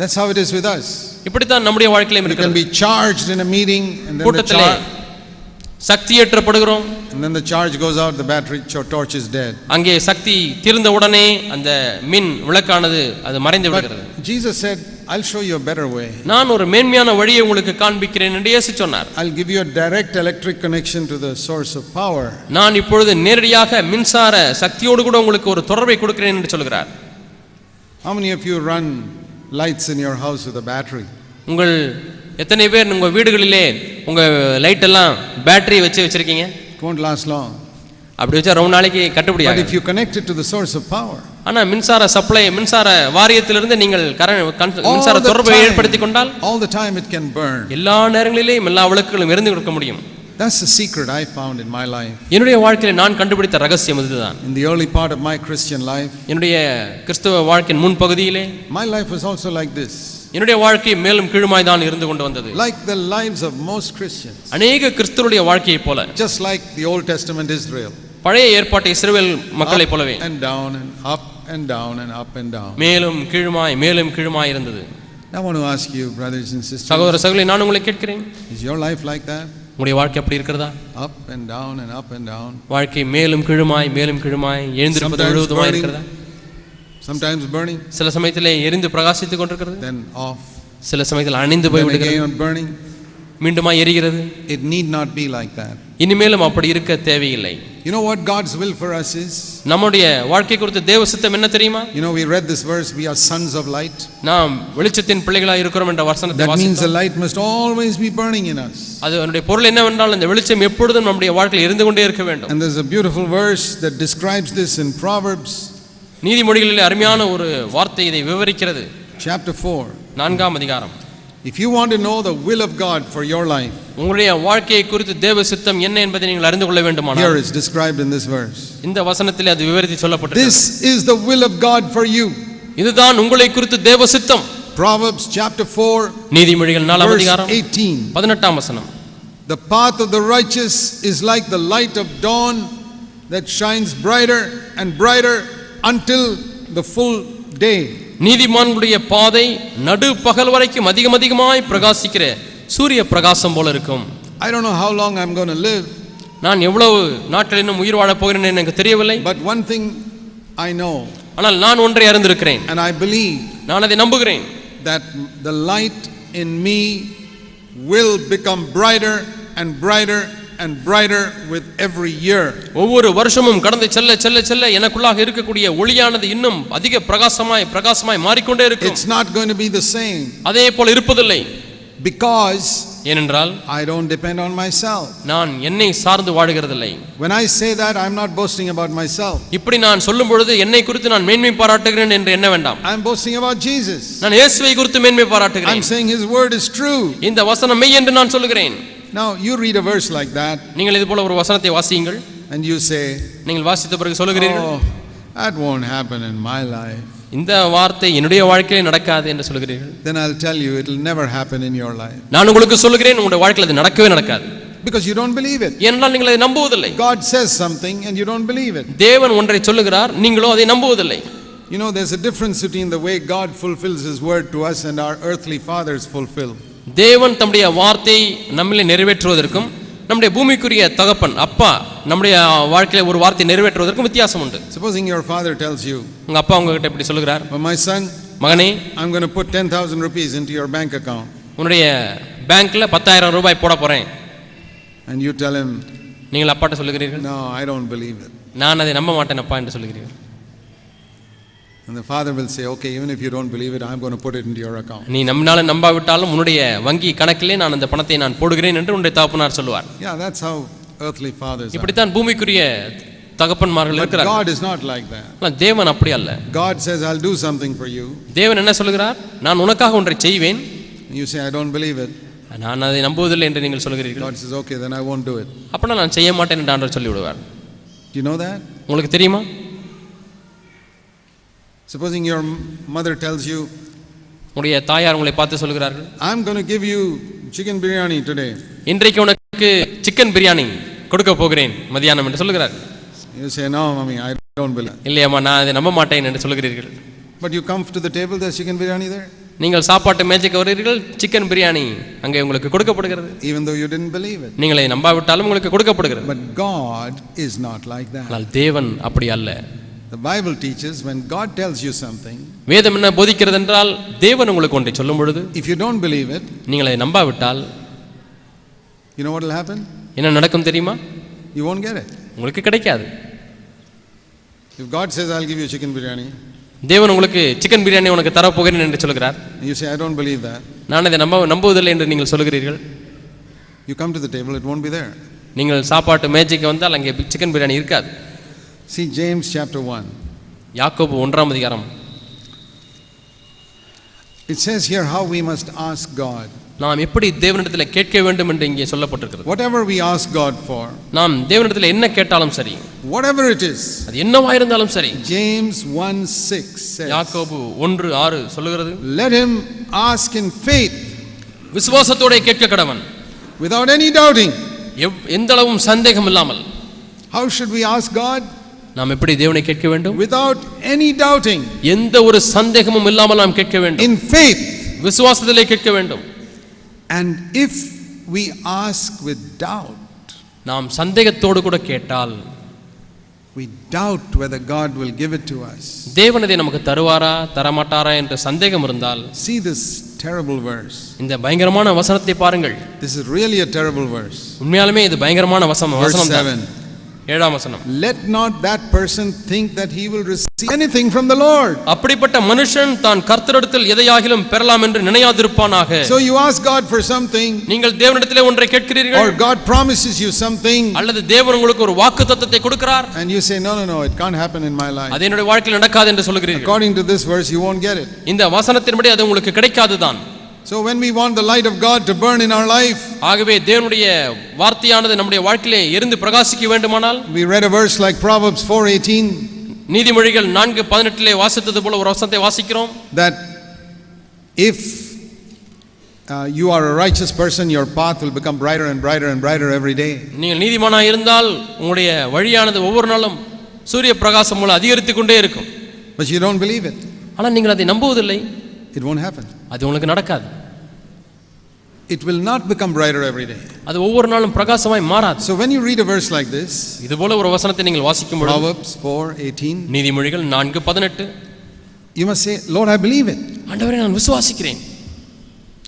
That's how it is with us. இப்படித்தான் நம்முடைய வாழ்க்கையிலும் இருக்கிறது. You can be charged in a meeting and then கூட்டத்திலே சக்தி ஏற்றப்படுகிறோம். And then the charge goes out, the battery torch is dead. அங்கே சக்தி தீர்ந்த உடனே அந்த மின் விளக்கானது அது மறைந்து விடுகிறது. Jesus said, I'll show you a better way. நான் ஒரு மேன்மையான வழியை உங்களுக்கு காண்பிக்கிறேன் என்று இயேசு சொன்னார். I'll give you a direct electric connection to the source of power. நான் இப்பொழுது நேரடியாக மின்சார சக்தியோடு கூட உங்களுக்கு ஒரு தொடர்பை கொடுக்கிறேன் என்று சொல்கிறார். How many of you run lights in your house with a battery? உங்கள் எத்தனை பேர் உங்க வீடுகளிலே உங்க லைட் எல்லாம் பேட்டரி வச்சிருக்கீங்க? Won't last long. அப்படி வச்சா ரொம்ப நாளைக்கு கட்டுப்படியாது. But if you connect it to the source of power, ஆனா மின்சார சப்ளை மின்சார வாரியத்திலிருந்து நீங்கள் மின்சார தொடர்பை ஏற்படுத்திக் கொண்டால் all the time it can burn. எல்லா நேரங்களிலேயும் எல்லா விளக்குகளும் எரிந்து கொடுக்க முடியும். That's the secret I found in my life. என்னுடைய வாழ்க்கையில நான் கண்டுபிடித்த ரகசியம் இதுதான். In the early part of my Christian life, என்னுடைய கிறிஸ்தவ வாழ்க்கையின் முன் பகுதியிலே my life was also like this. என்னுடைய வாழ்க்கை மேலும் கீழுமாய் தான் இருந்து கொண்டு வந்தது. Like the lives of most Christians. अनेक கிறிஸ்தவருடைய வாழ்க்கையை போல. Just like the Old Testament Israel. பழைய ஏற்பாட்டு இஸ்ரவேல் மக்களை போலவே. And down and up and down and up and down. மேலும் கீழுமாய் இருந்தது. I want to ask you, brothers and sisters. சகோதர சகோதரிகளே, நான் உங்களை கேட்கிறேன். Is your life like that? உங்களுடைய வாழ்க்கை அப்படி இருக்கிறதா? Up and down and up and down. வாழ்க்கை மேலும் கீழுமாய் எழுந்திருப்பது முழுவதுமாய் இருக்கிறதா? Sometimes burning. சில சமயத்திலே எரிந்து பிரகாசித்துக் கொண்டிருக்கிறது. Then off. சில சமயத்தில் அணைந்து போய் விடுகிறது. Burning. மீண்டுமாய் எரிகிறது. It need not be like that. இனிமேலும் அப்படி இருக்க தேவையில்லை. You know what God's will for us is? நம்முடைய வாழ்க்கை குறித்து தேவ சித்தம் என்ன தெரியுமா? You know, we read this verse, we are sons of light. நாம் வெளிச்சத்தின் பிள்ளைகளாய் இருக்கிறோம் என்ற வசனத்தை வாசித்தோம். That means the light must always be burning in us. அது அதனுடைய பொருள் என்னவென்றால் இந்த வெளிச்சம் எப்பொழுதும் நம்முடைய வாழ்க்கையில் எரிந்து கொண்டே இருக்க வேண்டும். And there's a beautiful verse that describes this in Proverbs. நீதிமொழிகளிலே அருமையான ஒரு வார்த்தை இதை விவரிக்கிறது. Chapter 4. 4ஆம் அதிகாரம். If you want to know the will of God for your life, உங்களுடைய வாழ்க்கையை குறித்து தேவ சித்தம் என்ன என்பதை நீங்கள் அறிந்து கொள்ள வேண்டுமானால், here is described in this verse. இந்த வசனத்திலே அது விவரித்து சொல்லப்பட்டிருக்கிறது. This is the will of God for you. இதுதான் உங்களை குறித்து தேவ சித்தம். Proverbs chapter 4. நீதிமொழிகள் 4ஆம் அதிகாரம் 18ஆம் வசனம். The path of the righteous is like the light of dawn that shines brighter and brighter until the full day. நீதிமான்களுடைய பாதை நடு பகல் வரைக்கும் அதிகமாய் பிரகாசிக்கிற சூரிய பிரகாசம் போல இருக்கும். I don't know how long I'm going to live. நான் எவ்வளவு நாட்கள் இன்னும் உயிர் வாழ போகிறேன் எனக்கு தெரியவில்லை. But one thing I know. ஆனால் நான் ஒன்றை அறிந்திருக்கிறேன். And I believe. நான் அதை நம்புகிறேன். That the light in me will become brighter and brighter and brighter with every year. ஒவ்வொரு வருஷமும் கடந்து செல்ல எனக்குள்ளாக இருக்கக்கூடிய ஒளியானது இன்னும் அதிக பிரகாசமாய் மாறிக்கொண்டே இருக்கும். It's not going to be the same. அதே போல இருப்பதில்லை. Because ஏனென்றால் I don't depend on myself. நான் என்னை சார்ந்து வாழுகிறதில்லை. When I say that, I'm not boasting about myself. இப்படி நான் சொல்லும் பொழுது என்னை குறித்து நான் மேன்மை பாராட்டுகிறேன் என்று எண்ண வேண்டாம். I'm boasting about Jesus. நான் இயேசுவை குறித்து மேன்மை பாராட்டுகிறேன். I'm saying his word is true. இந்த வசனம் மெய் என்று நான் சொல்லுகிறேன். Now you read a verse like that. நீங்கள் இது போல ஒரு வசனத்தை வாசியுங்கள். And you say, நீங்கள் வாசித்த பிறகு சொல்லுகிறீர்கள், oh, that won't happen in my life. இந்த வார்த்தை என்னுடைய வாழ்க்கையிலே நடக்காது என்று சொல்லுகிறீர்கள். Then I'll tell you it will never happen in your life. நான் உங்களுக்கு சொல்லுகிறேன் உங்களுடைய வாழ்க்கையில் அது நடக்கவே நடக்காது. Because you don't believe it. ஏனென்றால் நீங்கள் அதை நம்புவதில்லை. God says something and you don't believe it. தேவன் ஒன்றை சொல்லுகிறார், நீங்களோ அதை நம்புவதில்லை. You know, there's a difference between the way God fulfills his word to us and our earthly fathers fulfill. தேவன் தம்முடைய வார்த்தை நம்மிலே நிறைவேற்றுவதற்கும் நம்முடைய பூமிக்குரிய தகப்பன் அப்பா நம்முடைய வாழ்க்கையில ஒரு வார்த்தை நிறைவேற்றுவதற்கும் வித்தியாசம் உண்டு. Supposing your father tells you, உங்க அப்பா உங்ககிட்ட இப்படி சொல்லுகிறார், my son, மகனே, I'm going to put 10,000 rupees into your bank account. உன்னுடைய பேங்க்ல 10,000 ரூபாய் போட போறேன். And you tell him, நீங்கள் அப்பாட்ட சொல்லுகிறீர்கள், no, I don't believe it. நான் அதை நம்ப மாட்டேன் அப்பா என்று சொல்லுகிறீர்கள். And the father will say, okay, even if you don't believe it, I'm going to put it into your account. நீ நம்பினாலும் நம்பாவிட்டாலும் உன்னுடைய வங்கி கணக்கிலே நான் அந்த பணத்தை நான் போடுகிறேன் என்று உன்னுடைய தகப்பனார் சொல்லுவார். Yeah, that's how earthly fathers are. இப்படி தான் பூமிக்குரிய தகப்பன்மார்கள் இருக்கிறார்கள். God is not like that. ஆனால் தேவன் அப்படி அல்ல. God says, I'll do something for you. தேவன் என்ன சொல்லுகிறார், நான் உனக்காக ஒன்றை செய்வேன். You say, I don't believe it. நான் அதை நம்புவதில்லை என்று நீங்கள் சொல்கிறீர்கள். God says, okay, then I won't do it. அப்படின்னா நான் செய்ய மாட்டேன் என்று ஆண்டவர் சொல்லி விடுவார். Do you know that? உங்களுக்கு தெரியுமா? Supposing your mother tells you, உங்களுடைய தாயார் உங்களை பார்த்து சொல்கிறார்கள், I'm going to give you chicken biryani today. இன்றைக்கு உனக்கு சிக்கன் பிரியாணி கொடுக்க போகிறேன் மதியானம் என்று சொல்கிறார். You say, no, mommy, I don't believe. இல்லையம்மா, நான் அதை நம்ப மாட்டேன் என்று சொல்கிறீர்கள். But you come to the table, there's chicken biryani there. நீங்கள் சாப்பாட்டு மேஜைக்கு வருகிறீர்கள், சிக்கன் பிரியாணி அங்கே உங்களுக்கு கொடுக்கப்படுகிறது. Even though you didn't believe it. நீங்கள் அதை நம்பாவிட்டாலும் உங்களுக்கு கொடுக்கப்படுகிறது. But God is not like that. ஆனால் தேவன் அப்படி அல்ல. The Bible teaches when God tells you something, வேதம் என்ன போதிக்கிறது என்றால் தேவன் உங்களுக்கு ஒன்றை சொல்லும் பொழுது, if you don't believe it, நீங்கள் அதை நம்பாவிட்டால், you know what will happen? என்ன நடக்கும் தெரியுமா? You won't get it. உங்களுக்கு கிடைக்காது. If God says, I'll give you chicken biryani, தேவன் உங்களுக்கு சிக்கன் பிரியாணி உனக்கு தர போகிறேன் என்று சொல்கிறார். you say, I don't believe that. நான் அதை நம்புவதில்லை என்று நீங்கள் சொல்கிறீர்கள். You come to the table, it won't be there. நீங்கள் சாப்பாட்டு மேஜைக்கு வந்தால் அங்கே சிக்கன் பிரியாணி இருக்காது. See James chapter 1. யாக்கோபு 1ஆம் அதிகாரம். It says here how we must ask God. நாம் எப்படி தேவனிடத்தில் கேட்க வேண்டும் என்று இங்கே சொல்லப்பட்டிருக்கிறது. Whatever we ask God for, நாம் தேவனிடத்தில் என்ன கேட்டாலும் சரி, whatever it is, அது என்னவா இருந்தாலும் சரி, James 1:6 says, யாக்கோபு 1:6 சொல்லுகிறது, let him ask in faith, விசுவாசத்தோட கேட்க கடவன், without any doubting. எந்த அளவும் சந்தேகம் இல்லாமல். How should we ask God? நாம் எப்படி தேவனை கேட்க வேண்டும்? Without any doubting. எந்த ஒரு சந்தேகமும் இல்லாமல் நாம் கேட்க வேண்டும். In faith. விசுவாசத்திலே கேட்க வேண்டும். And if we ask with doubt, நாம் சந்தேகத்தோடு கூட கேட்டால், we doubt whether God will give it to us. தேவன் இதை நமக்கு தருவாரா தரமாட்டாரா என்ற சந்தேகம் இருந்தால், See this terrible verse. இந்த பயங்கரமான வசனத்தை பாருங்கள். This is really a terrible verse. உண்மையாலுமே இது பயங்கரமான வசனம். Verse வசனம் 7. 7ஆம் வசனம். Let not that person think that he will receive anything from the Lord. அப்படிப்பட்ட மனுஷன் தான் கர்த்தரிடத்தில் எதையாகிலும் பெறலாம் என்று நினையாதிருப்பானாக. So you ask God for something, நீங்கள் தேவனிடத்திலே ஒன்றை கேட்கிறீர்கள், or God promises you something, அல்லது தேவன் உங்களுக்கு ஒரு வாக்குத்தத்தத்தை கொடுக்கிறார், and you say, no, it can't happen in my life. அது என்னுடைய வாழ்க்கையில் நடக்காது என்று சொல்கிறீர்கள். According to this verse, you won't get it. இந்த வசனத்தின்படி அது உங்களுக்கு கிடைக்காதுதான். So when we want the light of God to burn in our life, ஆகவே தேவனுடைய வார்த்தையானது நம்முடைய வாழ்க்கையிலே எரிந்து பிரகாசிக்க வேண்டுமானால், we read a verse like Proverbs 4:18, நீதிமொழிகள் 4:18 வாசித்தது போல ஒரு வசனத்தை வாசிக்கிறோம். that if you are a righteous person, your path will become brighter and brighter and brighter every day. நீங்கள் நீதிமானாக இருந்தால் உங்களுடைய வழியானது ஒவ்வொரு நாளும் சூரிய பிரகாசம் போல அதிகரித்துக் கொண்டே இருக்கும். But you don't believe it. ஆனால் நீங்கள் அதை நம்புவதில்லை. It won't happen. அது உங்களுக்கு நடக்காது. It will not become brighter every day. அது ஒவ்வொரு நாளும் பிரகாசமாய் மாறாது. So when you read a verse like this, இது போல ஒரு வசனத்தை நீங்கள் வாசிக்கும் பொழுது, Proverbs 4:18, நீதிமொழிகள் 4:18, you must say, Lord, I believe it. ஆண்டவரே நான் விசுவாசிக்கிறேன்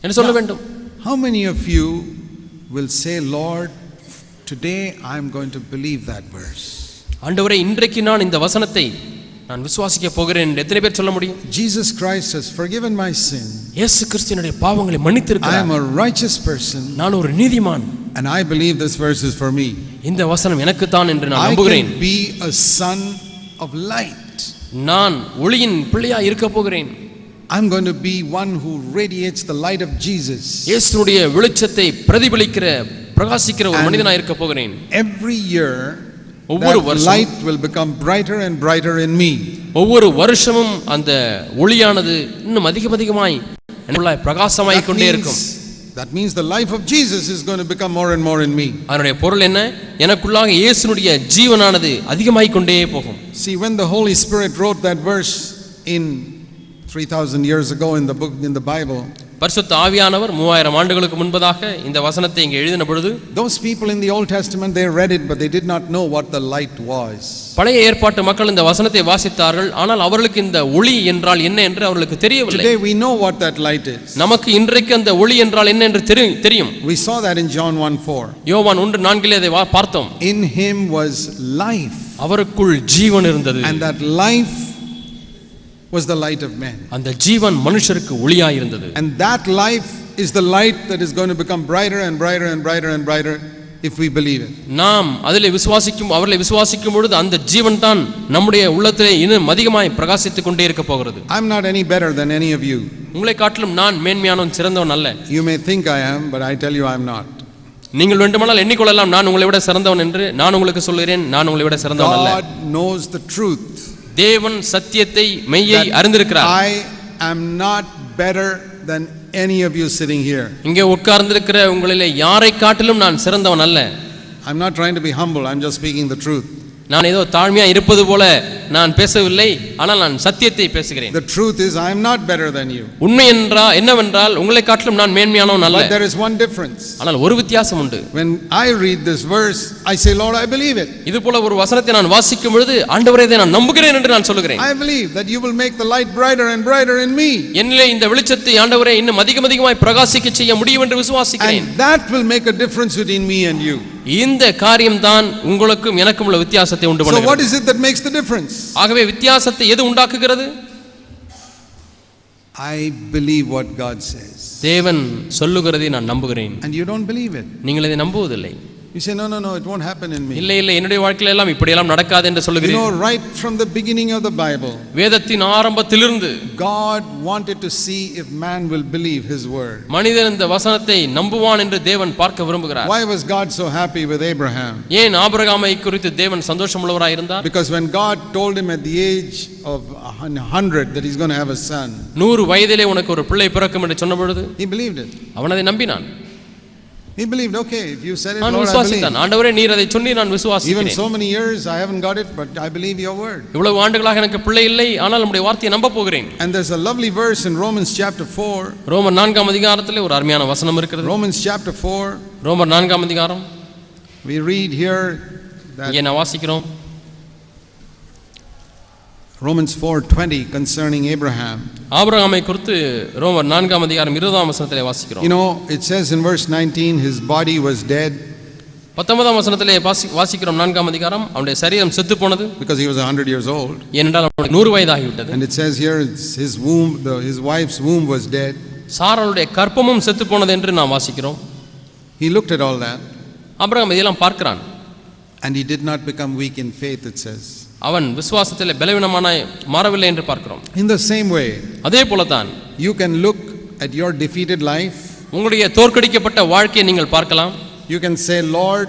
என்று சொல்ல வேண்டும். How many of you will say, Lord, today I am going to believe that verse? ஆண்டவரே இன்றைக்கு நான் இந்த வசனத்தை நான் விசுவாசிக்க போகிறேன் என்று எத்தனை பேர் சொல்ல முடியும்? Jesus Christ has forgiven my sin. இயேசு கிறிஸ்துவினுடைய பாவங்களை மன்னித்திருக்கிறார். I am a righteous person. நான் ஒரு நீதிமான். And I believe this verse is for me. இந்த வசனம் எனக்கு தான் என்று நான் I நம்புகிறேன். can be a son of light. நான் ஒளியின் பிள்ளையாய் இருக்க போகிறேன். I'm going to be one who radiates the light of Jesus. இயேசுவுடைய வெளிச்சத்தை பிரதிபலிக்கிற பிரகாசிக்கிற ஒரு மனிதனாய் இருக்க போகிறேன். Every year that light will become brighter and brighter in me. ஒவ்வொரு வருஷமும் அந்த ஒளியானது இன்னும் அதிகமாய் எனக்குள்ளாய் பிரகாசமாய் கொண்டே இருக்கும். That means the life of Jesus is going to become more and more in me. அதனுடைய பொருள் என்ன? எனக்குள்ளாக இயேசுனுடைய ஜீவனானது அதிகமாய் கொண்டே போகும். See, when the Holy Spirit wrote that verse in 3000 years ago in the Bible, பரிசுத்த ஆவியானவர் 3000 ஆண்டுகளுக்கு முன்பதாக இந்த வசனத்தை இங்கே எழுதின பொழுது, those people in the Old Testament, they read it but they did not know what the light was. பழைய ஏற்பாட்டு மக்கள் இந்த வசனத்தை வாசித்தார்கள், ஆனால் அவர்களுக்கு இந்த ஒளி என்றால் என்ன என்று அவர்களுக்கு தெரியவில்லை. Today we know what that light is. நமக்கு இன்றைக்கு அந்த ஒளி என்றால் என்ன என்று தெரியும். We saw that in John 1:4. யோவான் 1:4 அதை பார்த்தோம். In him was life. அவருக்குள் ஜீவன் இருந்தது. And that life was the light of men. அந்த ஜீவன் மனுஷருக்கு ஒளியாய் இருந்தது. And that life is the light that is going to become brighter and brighter and brighter and brighter if we believe it. நாம் அதிலே அவர்களை விசுவாசிக்கும் பொழுது அந்த ஜீவன் தான் நம்முடைய உள்ளத்திலே இன்னும் அதிகமாய் பிரகாசித்துக் கொண்டே இருக்க போகிறது. I'm not any better than any of you. உங்களை காட்டிலும் நான் மேன்மையானவன் சிறந்தவன் அல்ல. You may think I am, but I tell you I'm not. நீங்கள் வேண்டுமானால் எண்ணிக்கொள்ளலாம் நான் உங்களை விட சிறந்தவன் என்று. நான் உங்களுக்கு சொல்கிறேன், நான் உங்களை விட சிறந்தவன் அல்ல. God knows the truth. தேவன் சத்தியத்தை மெய்யை அறிந்திருக்கிறார். I am not better than any of you sitting here. இங்கே உட்கார்ந்திருக்கிற உங்களிலே யாரை காட்டிலும் நான் சிறந்தவன் அல்ல. I'm not trying to be humble, I'm just speaking the truth. நான் ஏதோ தாழ்மையா இருப்பது போல நான் பேசவில்லை, ஆனால் நான் சத்தியத்தை பேசுகிறேன். The truth is I am not better than you. உண்மை என்னவென்றால் உங்களை காட்டிலும் நான் மேன்மையானவன் அல்ல. But there is one difference. ஆனால் ஒரு வித்தியாசம் உண்டு. When I read this verse, I say, Lord, I believe it. இது போல ஒரு வசனத்தை நான் வாசிக்கும் பொழுது ஆண்டவரே இதை நான் நம்புகிறேன் என்று நான் சொல்கிறேன். I believe that you will make the light brighter and brighter in me. என்னிலே இந்த வெளிச்சத்தை ஆண்டவரே இன்னும் அதிகமாய் பிரகாசிக்க செய்ய முடியும் என்று விசுவாசிக்கிறேன். And that will make a difference between me and you. இந்த காரியம் தான் உங்களுக்கும் எனக்கும் உள்ள வித்தியாசத்தை உண்டு பண்ணுகிறது. So what is it that makes the difference? ஆகவே வித்தியாசத்தை எது உண்டாக்குகிறது? I believe what God says. தேவன் சொல்லுகிறதை நான் நம்புகிறேன். And you don't believe it. நீங்கள் இதை நம்புவதில்லை. You say, no, it won't happen in me. இல்லை என்னுடைய வாழ்க்கையில எல்லாம் இப்படி எல்லாம் நடக்காது என்று சொல்லுகிறீர்கள். Right from the beginning of the Bible, வேதத்தின் ஆரம்பத்திலிருந்து God wanted to see if man will believe his word. மனிதன் இந்த வசனத்தை நம்புவான் என்று தேவன் பார்க்க விரும்புகிறார். Why was God so happy with Abraham? ஏன் ஆபிரகாமை குறித்து தேவன் சந்தோஷமுள்ளவராய் இருந்தார்? Because when God told him at the age of 100 that he's going to have a son, 100 வயதிலே உனக்கு ஒரு பிள்ளை பிறக்கும் என்று சொன்ன பொழுது he believed it. அவன் அதை நம்பினான். He believed, okay, if you said it, நான் Lord, I விசுவாசித்தான். believe. ஆண்டவரே நீர் அதை சொன்னி நான் Even விசுவாசிக்கிறேன். so many years, I haven't got it, but I believe your word. இவ்வளவு ஆண்டுகளாக எனக்கு பிள்ளை இல்லை, ஆனால் நம்முடைய வார்த்தையை நம்ப போகிறேன். And there's a lovely verse in Romans chapter 4. ரோமர் 4ஆம் அதிகாரத்திலே ஒரு அருமையான வசனம் இருக்கிறது. Romans chapter 4. ரோமர் 4ஆம் அதிகாரம். We read here that இங்கே நான் வாசிக்கிறோம். Romans 4:20 concerning Abraham. ஆபிரகாமை குறித்து ரோமர் 4ஆம் அதிகாரம் 20ஆம் வசனத்திலே வாசிக்கிறோம். You know, it says in verse 19, his body was dead 19ஆம் வசனத்திலே வாசிக்கிறோம் 4ஆம் அதிகாரம், அவனுடைய சரீரம் செத்து போனது. because he was 100 years old. ஏனென்றால் அவனுக்கு 100 வயதாகிவிட்டது. And it says here, his womb, his wife's womb was dead. சாராளுடைய கற்பமும் செத்து போனது என்று நாம் வாசிக்கிறோம். He looked at all that. Abraham இதெல்லாம் பார்க்கிறான். And he did not become weak in faith, it says. அவன் விசுவாசத்திலே பலவீனமானாய் மாறவில்லை என்று பார்க்கிறோம். In the same way, அதே போலதான் you can look at your defeated life. உங்களுடைய தோற்கடிக்கப்பட்ட வாழ்க்கையை நீங்கள் பார்க்கலாம். You can say, Lord,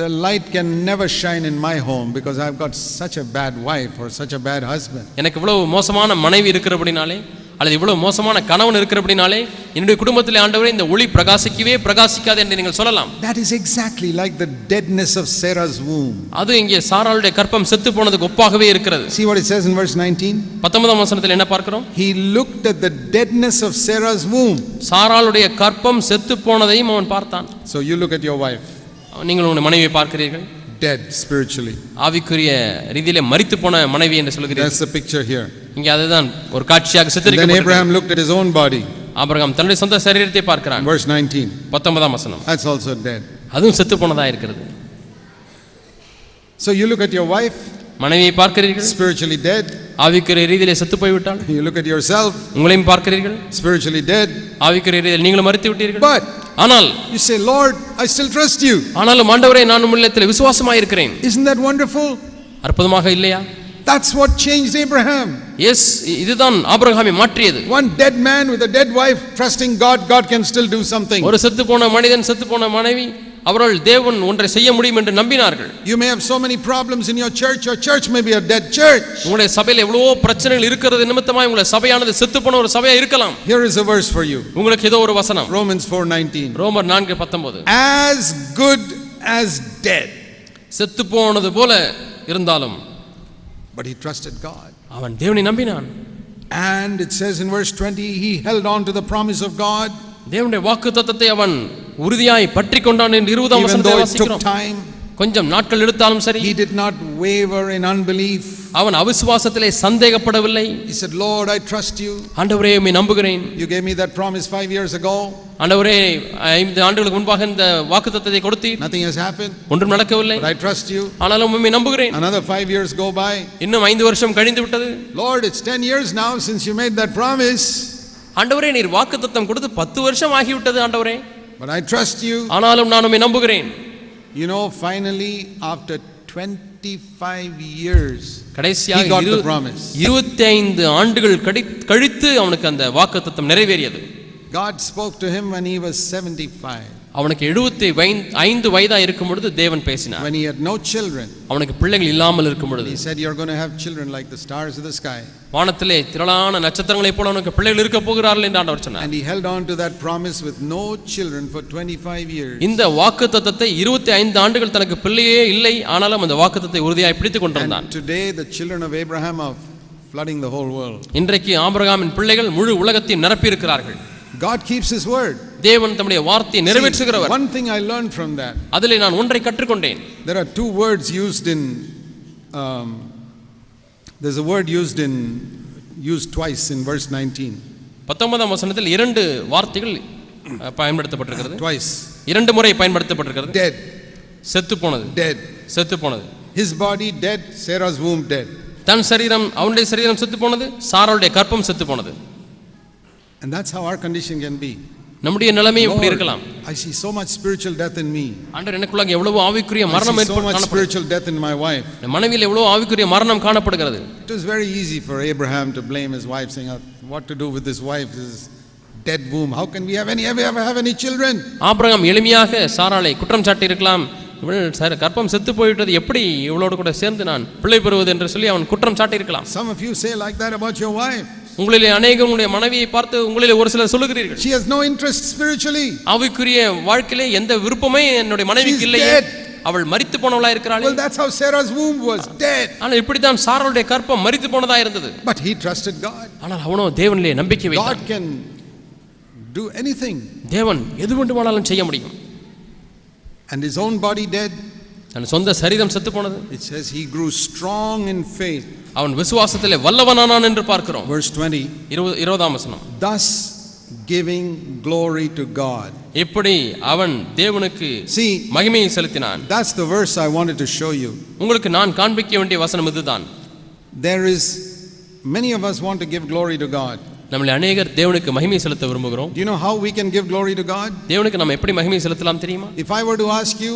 the light can never shine in my home because I've got such a bad wife or such a bad husband. எனக்கு இவ்வளவு மோசமான மனைவி இருக்கிறபடினாலே அல்லது இவ்வளவு மோசமான கணவன் இருக்கிறபடினாலே என்னுடைய குடும்பத்திலே ஆண்டவரே இந்த ஒளி பிரகாசிக்காது என்று நீங்கள் சொல்லலாம். That is exactly like the deadness of Sarah's womb. அது இங்கே சாராளுடைய கற்பம் செத்து போனதுக்கு ஒப்பாகவே இருக்கிறது. See what it says in verse 19? 19ஆம் வசனத்தில் என்ன பார்க்கிறோம்? He looked at the deadness of Sarah's womb. சாராளுடைய கற்பம் செத்து போனதையும் அவன் பார்த்தான். So you look at your wife, நீங்கள் உங்களுடைய மனைவியை பார்க்கிறீர்கள், dead spiritually. ஆவிக்குரிய ரீதியிலே மரித்து போன மனைவி என்று சொல்கிறீர்கள். That's the picture here. இங்கே அதுதான் ஒரு காட்சியாக Then சித்தரிக்கப்பட்டிருக்கிறது. Abraham looked at his own body. Abraham தன்னுடைய சொந்த சரீரத்தை பார்க்கிறான். Verse 19. 19ஆம் வசனம். That's also dead. அதுவும் செத்து போனதா இருக்கிறது. So you look at your wife, மனைவியை பார்க்கிறீர்கள், spiritually dead. ஆவிக்குரிய ரீதியிலே செத்து போய்விட்டாள். You look at yourself, உங்களையும் பார்க்கிறீர்கள், spiritually dead. ஆவிக்குரிய ரீதியில் நீங்களும் மரித்து விட்டீர்கள். But ஆனால் you say, Lord, I still trust you. ஆனாலும் ஆண்டவரே நான் உம்மிடத்தில் விசுவாசமாய் இருக்கிறேன். Isn't that wonderful? அற்புதமாக இல்லையா? That's what changed Abraham. S, இதுதான் ஆபிரகாமை மாற்றியது. One dead man with a dead wife trusting God, God can still do something. ஒரு செத்து போன மனிதன், செத்து போன மனைவி, அவர்கள் தேவன் ஒன்றை செய்ய முடியும் என்று நம்பினார்கள். You may have so many problems in your church may be a dead church. உங்களுடைய சபையில் எவ்வளவோ பிரச்சனைகள் இருக்கிறது நிமித்தமாய் உங்களுடைய சபையானது செத்து போன ஒரு சபையா இருக்கலாம். Here is a verse for you. உங்களுக்கு ஏதோ ஒரு வசனம். Romans 4:19. ரோமர் 4:19. As good as dead. செத்து போனது போல இருந்தாலும் But he trusted God. அவன் தேவனை நம்பினான். And it says in verse 20, he held on to the promise of God. தேவனுடைய வாக்குத்தத்தத்தை அவன் உறுதியாய் பற்றிக் கொண்டான் என்று 20ஆம் Even வசனத்தை though it took வாசிக்கிறோம். time, கொஞ்சம் நாட்கள் எடுத்தாலும் சரி, he did not waver in unbelief. அவன் அவிசுவாசத்திலே சந்தேகப்படவில்லை. He said, Lord, I trust you. ஆண்டவரே உம்மை நம்புகிறேன். You gave me that promise 5 years ago. ஆண்டவரே 5 ஆண்டுகளுக்கு முன்பாக இந்த வாக்குத்தத்தத்தை கொடுத்தீர். Nothing has happened. ஒன்றும் நடக்கவில்லை. But I trust you. ஆனாலும் உம்மை நம்புகிறேன். Another 5 years go by. இன்னும் 5 வருஷம் கழிந்து விட்டது. Lord, it's 10 years now since you made that promise. ஆண்டவரே நீர் வாக்குத்தத்தம் கொடுத்து 10 வருஷம் ஆகிவிட்டது ஆண்டவரே. But I trust you. ஆனாலும் நான் உம்மை நம்புகிறேன். You know, finally, after 25 years, கடைசியாக he got the promise. 25 ஆண்டுகள் கழித்து அவனுக்கு அந்த வாக்குத்தத்தம் நிறைவேறியது. God spoke to him when he was 75. அவனுக்கு 75 வயதா இருக்கும் பொழுது தேவன் பேசினார். When he had no children. அவனுக்கு பிள்ளைகள் இல்லாமல் இருக்கும் பொழுது. He said, you're going to have children like the stars of the sky. வானத்திலே திரளான நட்சத்திரங்களைப் போல அவனுக்கு பிள்ளைகள் இருக்க போகிறார்கள் என்று ஆண்டவர் சொன்னார். And he held on to that promise with no children for 25 years. இந்த வாக்குத்தத்தத்தை 25 ஆண்டுகள் தனக்கு பிள்ளையே இல்லை, ஆனாலும் அந்த வாக்குத்தத்தத்தை உறுதியாய் பிடித்துக் கொண்டிருந்தான். And today the children of Abraham are flooding the whole world. இன்றைக்கு ஆபிரகாமின் பிள்ளைகள் முழு உலகத்தை நிரப்பி இருக்கிறார்கள். God keeps his word. தேவன் தம்முடைய வார்த்தையை நிறைவேற்றுகிறவர். One thing I learned from that. அதிலே நான் ஒன்றை கற்றுக்கொண்டேன். There are two words used in there's a word used twice in verse 19. 19ஆம் வசனத்தில் 2 வார்த்தைகள் பயன்படுத்தப்பட்டிருக்கிறது. Twice. 2 முறை பயன்படுத்தப்பட்டிருக்கிறது. Dead. செத்து போனது. Dead. செத்து போனது. His body dead, Sarah's womb dead. தன் சரீரம், அவனுடைய சரீரம் செத்து போனது, சாராளுடைய கற்பம் செத்து போனது. And that's how our condition can be. நம்முடைய நிலைமை இப்படி இருக்கலாம். I see so much spiritual death in me. ஆண்டவர் எனக்குள்ள எவ்வளவு ஆவிக்குரிய மரணம் I see so much spiritual death in my wife. மனைவியில் எவ்வளவு ஆவிக்குரிய மரணம் காணப்படுகிறது. It was very easy for Abraham to blame his wife, saying, what to do with this wife, this dead womb, how can we ever have any children? Abraham எளிமையாக சாராளை குற்றம் சாட்டி இருக்கலாம். இவள் கற்பம் செத்து போய்விட்டது, எப்படி இவளோடு கூட சேர்ந்து நான் பிள்ளை பெறுவது என்று சொல்லி அவன் குற்றம் சாட்டி இருக்கலாம். Some of you say like that about your wife. உங்களிலே அநேகர் உங்களுடைய மனைவியை பார்த்து உங்களிலே ஒரு சிலர் சொல்லுகிறீர்கள், she has no interest spiritually. ஆவிக்குரிய வாழ்க்கையிலே எந்த விருப்பமே என்னுடைய மனைவிக்கு இல்லையே, அவள் மரித்து போனவளாய் இருக்கிறாள். Well, that's how Sarah's womb was, dead. ஆனால் இப்படி தான் சாராளுடைய கர்ப்பம் மரித்து போனதா இருந்தது. But he trusted God. ஆனால் அவனோ தேவனிலே நம்பிக்கை வைத்தான். God can do anything. தேவன் எது வேண்டுமானாலும் செய்ய முடியும். And his own body dead. தன் சொந்த சரீரம் செத்து போனது. It says he grew strong in faith. அவன் விசுவாசத்திலே வல்லவனானான் என்று பார்க்கிறோம். Verse 20. 20ஆம் வசனம். Thus giving glory to God. இப்படி அவன் தேவனுக்கு மகிமையை செலுத்தினான். That's the verse I wanted to show you. உங்களுக்கு நான் காண்பிக்க வேண்டிய வசனம் இதுதான். There is many of us want to give glory to God. நம்மள அநேகர் தேவனுக்கு மகிமை செலுத்த விரும்புகிறோம். Do you know how we can give glory to God? தேவனுக்கு நாம் எப்படி மகிமை செலுத்தலாம் தெரியுமா? If I were to ask you,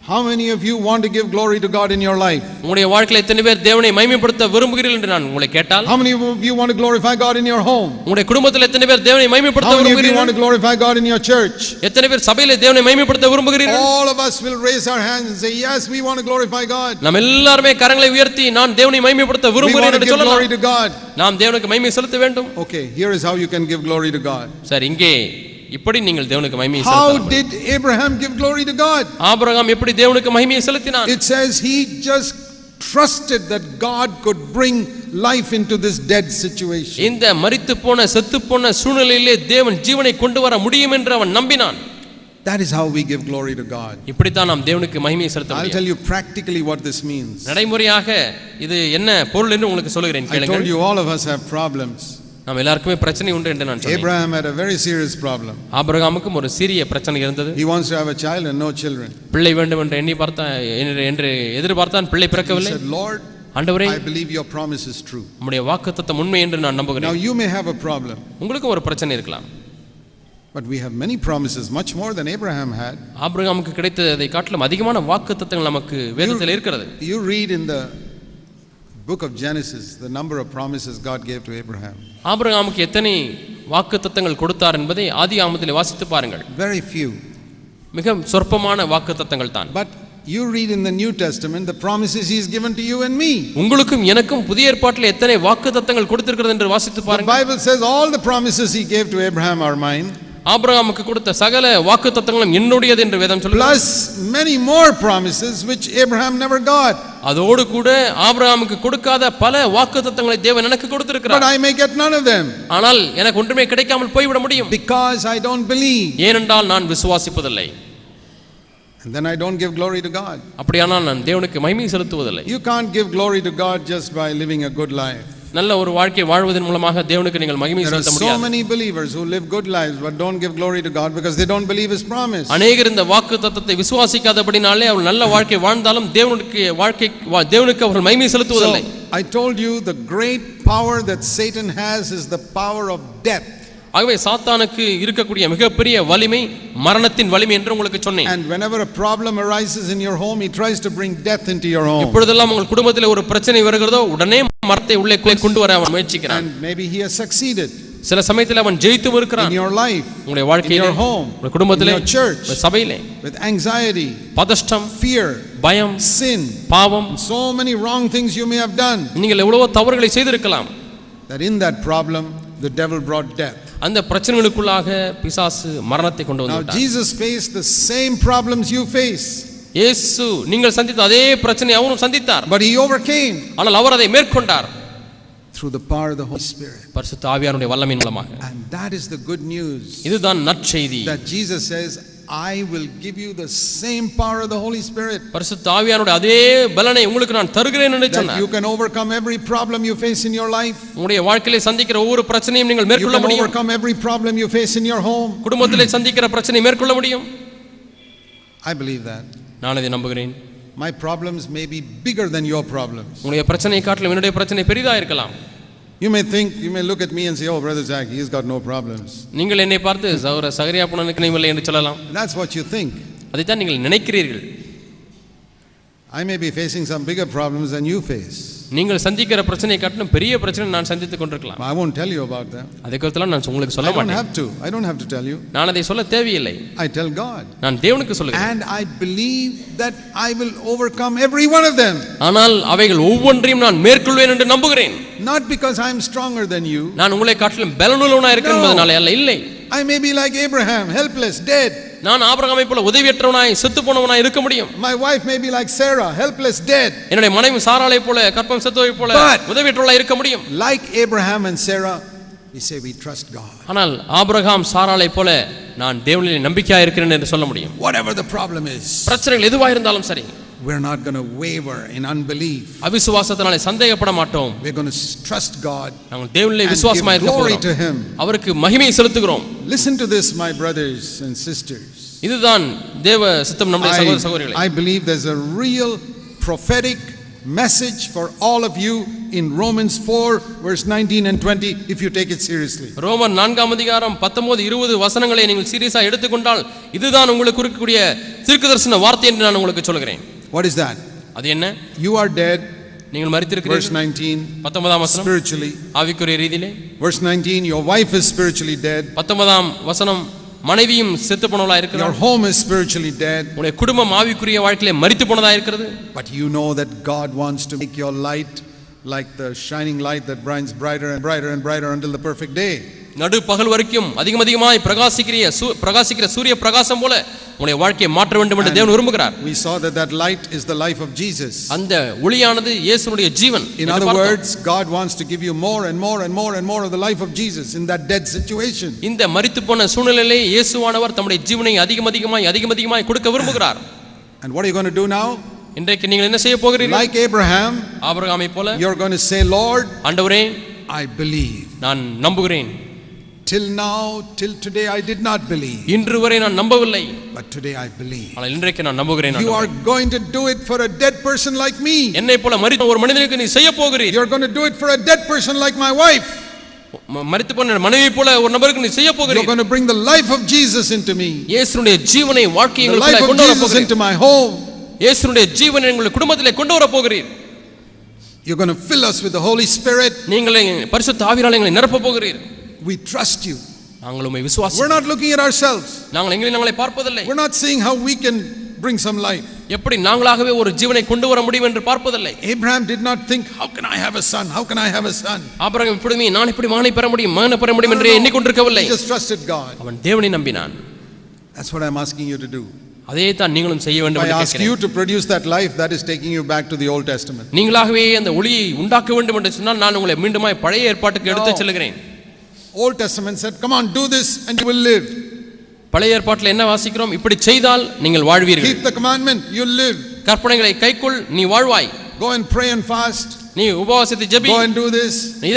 how many of you want to give glory to God in your life? உங்களுடைய வாழ்க்கையில் எத்தனை பேர் தேவனை மகிமைப்படுத்த விரும்புகிறீர்கள் என்று நான் உங்களை கேட்டால், how many of you want to glorify God in your home? உங்களுடைய குடும்பத்தில் எத்தனை பேர் தேவனை மகிமைப்படுத்த விரும்புகிறீர்கள்? how many of you want to glorify God in your church? எத்தனை பேர் சபையிலே தேவனை மகிமைப்படுத்த விரும்புகிறீர்கள்? All of us will raise our hands and say, yes, we want to glorify God. நாம் எல்லாரும் கரங்களை உயர்த்தி நான் தேவனை மகிமைப்படுத்த விரும்புகிறேன் என்று சொல்லலாம். glory to God. நாம் தேவனுக்கு மகிமை செலுத்த வேண்டும். Okay, here is how you can give glory to God. சரி, இங்கே இப்படி நீங்கள் தேவனுக்கு மகிமையை செலுத்தலாம். How did Abraham give glory to God? Abraham எப்படி தேவனுக்கு மகிமையை செலுத்தினான்? It says he just trusted that God could bring life into this dead situation. இந்த மரித்து போன செத்து போன சூழ்நிலையிலே தேவன் ஜீவனை கொண்டு வர முடியும் என்று அவன் நம்பினான். That is how we give glory to God. இப்படி தான் நாம் தேவனுக்கு மகிமையை செலுத்த முடியும். I'll tell you practically what this means. நடைமுறையாக இது என்ன பொருள் என்று உங்களுக்கு சொல்கிறேன் கேளுங்கள். I told you all of us have problems. நாம் எல்லாருக்குமே பிரச்சனை உண்டு என்று நான் சொன்னேன். Abraham had a very serious problem. ஆபிரகாமுக்கு ஒரு சிறிய பிரச்சனை இருந்தது. He wants to have a child and no children. பிள்ளை வேண்டும் என்று என்று எதிர்பார்த்தான், பிள்ளை பிறக்கவில்லை. He said, Lord, ஆண்டவரே, I believe your promise is true. உம்முடைய வாக்குத்தத்தம் உண்மை என்று நான் நம்புகிறேன். Now you may have a problem. உங்களுக்கு ஒரு பிரச்சனை இருக்கலாம். But we have many promises, much more than Abraham had. ஆபிரகாமுக்கு கிடைத்ததை காட்டிலும் அதிகமான வாக்குத்தத்தங்கள் நமக்கு வேதத்தில் இருக்கிறது. You read in the book of Genesis the number of promises God gave to Abraham. ஆபிரகாமுக்கு எத்தனை வாக்குத்தத்தங்கள் கொடுத்தார் என்பதை ஆதியாகமத்திலே வாசித்து பாருங்கள். Very few. மிக சொற்பமான வாக்குத்தத்தங்கள் தான். But you read in the New Testament the promises he has given to you and me. உங்களுக்கும் எனக்கும் புதிய ஏற்பாட்டிலே எத்தனை வாக்குத்தத்தங்கள் கொடுத்திருக்கிறது என்று வாசித்து பாருங்கள். The Bible says all the promises he gave to Abraham are mine. ஆபிரகாமுக்கு கொடுத்த சகல வாக்குத்தத்தங்களும் என்னுடையது என்று வேதம் சொல்லுகிறது. Plus many more promises which Abraham never got. அதோடு கூட ஆபிரகாமுக்கு கொடுக்காத பல வாக்குத்தத்தங்களை தேவன் எனக்கு கொடுத்திருக்கிறார். But I may get none of them. ஆனால் எனக்கு ஒன்றுமே கிடைக்காமல் போய்விட முடியும். Because I don't believe. ஏனென்றால் நான் விசுவாசிப்பதில்லை. And then I don't give glory to God. அப்படியானால் நான் தேவனுக்கு மகிமை செலுத்துவதில்லை. You can't give glory to God just by living a good life. நல்ல ஒரு வாழ்க்கை வாழ்வதன் மூலமாக தேவனுக்கு நீங்கள் மகிமை செலுத்த முடியாது. There are so many believers who live good lives but don't give glory to God because they don't believe his promise. அநேகர் இந்த வாக்குத்தத்தத்தை விசுவாசிக்காதபடினாலே அவர்கள் நல்ல வாழ்க்கை வாழ்ந்தாலும் தேவனுக்கு அவர்கள் மகிமை செலுத்துவதில்லை. I told you the great power that Satan has is the power of death. ஆகவே சாத்தானுக்கு இருக்கக்கூடிய மிகப்பெரிய வலிமை மரணத்தின் வலிமை என்று உங்களுக்கு சொன்னேன். And whenever a problem arises in your home he tries to bring death into your home. எப்பொழுதெல்லாம் உங்கள் குடும்பத்தில் ஒரு பிரச்சனை வருகிறதோ உடனே மரணத்தை உள்ளே கொண்டு வர அவன் முயற்சிக்கிறான். And maybe he has succeeded. சில சமயத்தில் அவன் ஜெயித்தும் இருக்கிறான். In your life, உங்களுடைய வாழ்க்கையிலே, in your home, உங்களுடைய குடும்பத்திலே, in your church, சபையிலே, with anxiety, பதஷ்டம், fear, பயம், sin, பாவம், so many wrong things you may have done. நீங்கள் எவ்வளவோ தவறுகளை செய்திருக்கலாம். That in that problem the devil brought death. அந்த பிரச்சனைகளுக்குள்ளாக பிசாசு மரணத்தை கொண்டு Now வந்தார். Jesus faced the same problems you face. இயேசு நீங்கள் சந்தித்த அதே பிரச்சனையை அவரும் சந்தித்தார். But he overcame. ஆனால் அவர் அதை மேற்கொண்டார். Through the power of the Holy Spirit. பரிசுத்த ஆவியானவருடைய வல்லமையின் மூலமாக. And that is the good news. இதுதான் நற்செய்தி. That Jesus says, I will give you the same power of the Holy Spirit. பரிசுத்த ஆவியானவருடைய அதே பலனை உங்களுக்கு நான் தருகிறேன் என்று சொன்னார். That you can overcome every problem you face in your life. உங்களுடைய வாழ்க்கையிலே சந்திக்கிற ஒவ்வொரு பிரச்சனையும் நீங்கள் மேற்கொள்ள முடியும். You can overcome every problem you face in your home. குடும்பத்திலே சந்திக்கிற பிரச்சனையை மேற்கொள்ள முடியும். I believe that. நான் அதை நம்புகிறேன். My problems may be bigger than your problems. உங்களுடைய பிரச்சனையை காட்டிலும் என்னுடைய பிரச்சனை பெரிதா இருக்கலாம். You may look at me and say, oh, Brother Zach, he's got no problems. நீங்கள் என்னை பார்த்து சகரியா புனனுக்கு இல்லை என்று சொல்லலாம். That's what you think. அதை தான் நீங்கள் நினைக்கிறீர்கள். I may be facing some bigger problems than you face. நீங்கள் சந்திக்கிற பிரச்சனையை காட்டிலும் பெரிய பிரச்சனை நான் சந்தித்துக் கொண்டிருக்கலாம். I won't tell you about them. அதை குறித்து நான் உங்களுக்கு சொல்ல மாட்டேன். I don't have to tell you. நான் அதை சொல்ல தேவையில்லை. I tell God. நான் தேவனுக்கு சொல்லுகிறேன். And I believe that I will overcome every one of them. ஆனால் அவைகள் ஒவ்வொன்றையும் நான் மேற்கொள்வேன் என்று நம்புகிறேன். Not because I am stronger than you. நான் உங்களை காட்டிலும் பலனுள்ளவனாக இருக்கிறேன் என்பதனால அல்ல, இல்லை. I may be like Abraham, helpless, dead. நான் ஆபிரகாமை போல உதவியற்றவனாய் செத்து போனவனாய் இருக்க முடியும். My wife may be like Sarah, helpless, dead. என்னுடைய மனைவி சாராளை போல கற்பம் செத்தவை போல உதவியற்றவளாய் இருக்க முடியும். Like Abraham and Sarah, we say we trust God. ஆனால் ஆபிரகாம் சாராளை போல நான் தேவனில் நம்பிக்கையாக இருக்கிறேன் என்று சொல்ல முடியும். Whatever the problem is, பிரச்சனைகள் எதுவாக இருந்தாலும் சரி, we're not going to waver in unbelief. அவிசுவாசத்தினாலே சந்தேகப்பட மாட்டோம். We're going to trust God. நாங்கள் தேவனில் விசுவாசமாக இருக்க போகிறோம். அவருக்கு மகிமையை செலுத்துகிறோம். Listen to this, my brothers and sisters. இதுதான் தேவ சித்தம் நம்முடைய சகோதர சகோதரிகளே. I believe there's a real prophetic message for all of you in Romans 4 verse 19 and 20 if you take it seriously. ரோமர் 4ஆம் அதிகாரம் 19 20 வசனங்களை நீங்கள் சீரியஸா எடுத்துக்கொண்டால் இதுதான் உங்களுக்கு இருக்கக்கூடிய தீர்க்கதரிசன வார்த்தை என்று நான் உங்களுக்கு சொல்கிறேன். What is that? அது என்ன? You are dead. நீங்கள் மரித்திருக்கிறீர்கள். Verse 19. 19ஆம் வசனம். Spiritually. ஆவிக்குரிய ரீதியிலே. Verse 19, your wife is spiritually dead. 19ஆம் வசனம், மனைவியும் செத்து போனவளாய் இருக்கிறாள். Your home is spiritually dead. உங்களுடைய குடும்பம் ஆவிக்குரிய வாழ்க்கையிலே மரித்து போனதாய் இருக்கிறது. But you know that God wants to make your light like the shining light that burns brighter and brighter and brighter until the perfect day. நடு பகல் வரைக்கும் அதிகமாய் பிரகாசிக்கிற சூரிய பிரகாசம் போல உங்களுடைய வாழ்க்கையை மாற்ற வேண்டும் என்று தேவன் விரும்புகிறார். We saw that light is the life of Jesus. அந்த ஒளியானது இயேசுவுடைய ஜீவன். In other words, God wants to give you more and more and more and more of the life of Jesus in that dead situation. இந்த மரித்து போன சூழ்நிலையிலே இயேசுவானவர் தம்முடைய ஜீவனை அதிகமாய் கொடுக்க விரும்புகிறார். And what are you going to do now? இன்றைக்கு நீங்கள் என்ன செய்ய போகிறீர்கள்? Like Abraham, ஆபிரகாமை போல you're going to say, Lord, ஆண்டவரே, I believe. நான் நம்புகிறேன். Till now, till today I did not believe. இன்று வரை நான் நம்பவில்லை. But today I believe. ஆனால் இன்றைக்கு நான் நம்புகிறேன். You are going to do it for a dead person like me. என்னை போல மரித்த ஒரு மனிதனுக்கு நீ செய்ய போகிறீர். You're going to do it for a dead person like my wife. மரித்து போன மனைவி போல ஒரு நபருக்கு நீ செய்ய போகிறீர். You're going to bring the life of Jesus into me. இயேசுவுடைய ஜீவனை வாழ்க்கையை எங்களுக்குள்ளே கொண்டு வர போகிறீர். Into my home. இயேசுவுடைய ஜீவனை எங்கள் குடும்பத்திலே கொண்டு வர போகிறீர். You're going to fill us with the Holy Spirit. நீங்கள் பரிசுத்த ஆவியால் எங்களை நிரப்ப போகிறீர். We trust you. நாங்கள் உம்மை விசுவாசிக்கிறோம். We're not looking at ourselves. நாங்கள் எங்களை பார்ப்பதில்லை. We're not seeing how we can bring some life. எப்படி நாங்களாகவே ஒரு ஜீவனை கொண்டு வர முடியும் என்று பார்ப்பதில்லை. Abraham did not think, how can I have a son? How can I have a son? Abraham இப்படி நான் எப்படி மகனை பெற முடியும், மகனை பெற முடியும் என்று எண்ணிக்கொண்டிருக்கவில்லை. He just trusted God. அவன் தேவனை நம்பினான். That's what I'm asking you to do. அதே தான் நீங்களும் செய்ய வேண்டும் என்று கேட்கிறேன். I ask you to produce that life, that is taking you back to the Old Testament. நீங்களாகவே அந்த ஒளியை உண்டாக்க வேண்டும் என்று சொன்னால் நான் உங்களை மீண்டுமாய் பழைய ஏற்பாட்டுக்கு எடுத்து செல்கிறேன். Old Testament said, come on, do this and you will live. பழைய ஏற்பாட்டில் என்ன வாசிக்கிறோம்? இப்படி செய்தால் நீங்கள் வாழ்வீர்கள். Keep the commandment, you'll live. கற்பனைகளை கைக்கொள், நீ வாழ்வாய். Go and pray and fast. நீ உபவாசித்து JP. Go and do this.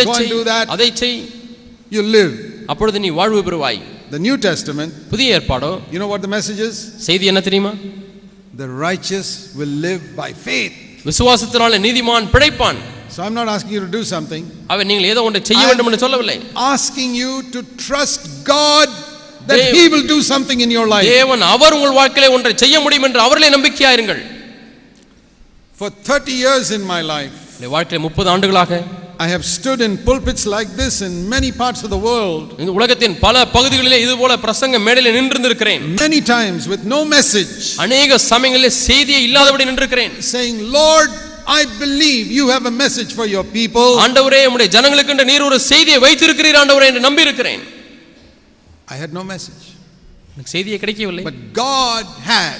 Go and do that. அதை செய். You'll live. அப்பொழுது நீ வாழ்வு பெறுவாய். The New Testament, புதிய ஏற்பாடோ, you know what the message is? செய்தி என்ன தெரியுமா? The righteous will live by faith. விசுவாசத்தினாலே நீதிமான் பிழைப்பான். So I'm not asking you to do something. அவன் நீங்கள் ஏதோ ஒன்றை செய்ய வேண்டும் என்று சொல்லவில்லை. Asking you to trust God that He will do something in your life. தேவன் அவர் உங்கள் வாழ்க்கையிலே ஒன்றை செய்ய முடியும் என்று அவரிலே நம்பிக்கையாயிருங்கள். For 30 years in my life, இந்த வாழ்க்கையிலே 30 ஆண்டுகளாக I have stood in pulpits like this in many parts of the world. இந்த உலகத்தின் பல பகுதிகளிலே இது போல பிரசங்க மேடையிலே நின்றிருக்கிறேன். Many times with no message. அநேக சமயங்களிலே செய்தியே இல்லாதபடி நின்றிருக்கிறேன். Saying, Lord, I believe you have a message for your people. ஆண்டவரே, உம்முடைய ஜனங்களுக்கு நீர் ஒரு செய்தியை வைத்திருக்கிறீர் ஆண்டவரே என்று நம்பி இருக்கிறேன். I had no message. எனக்கு செய்தியே கிடைக்கவில்லை. But God had.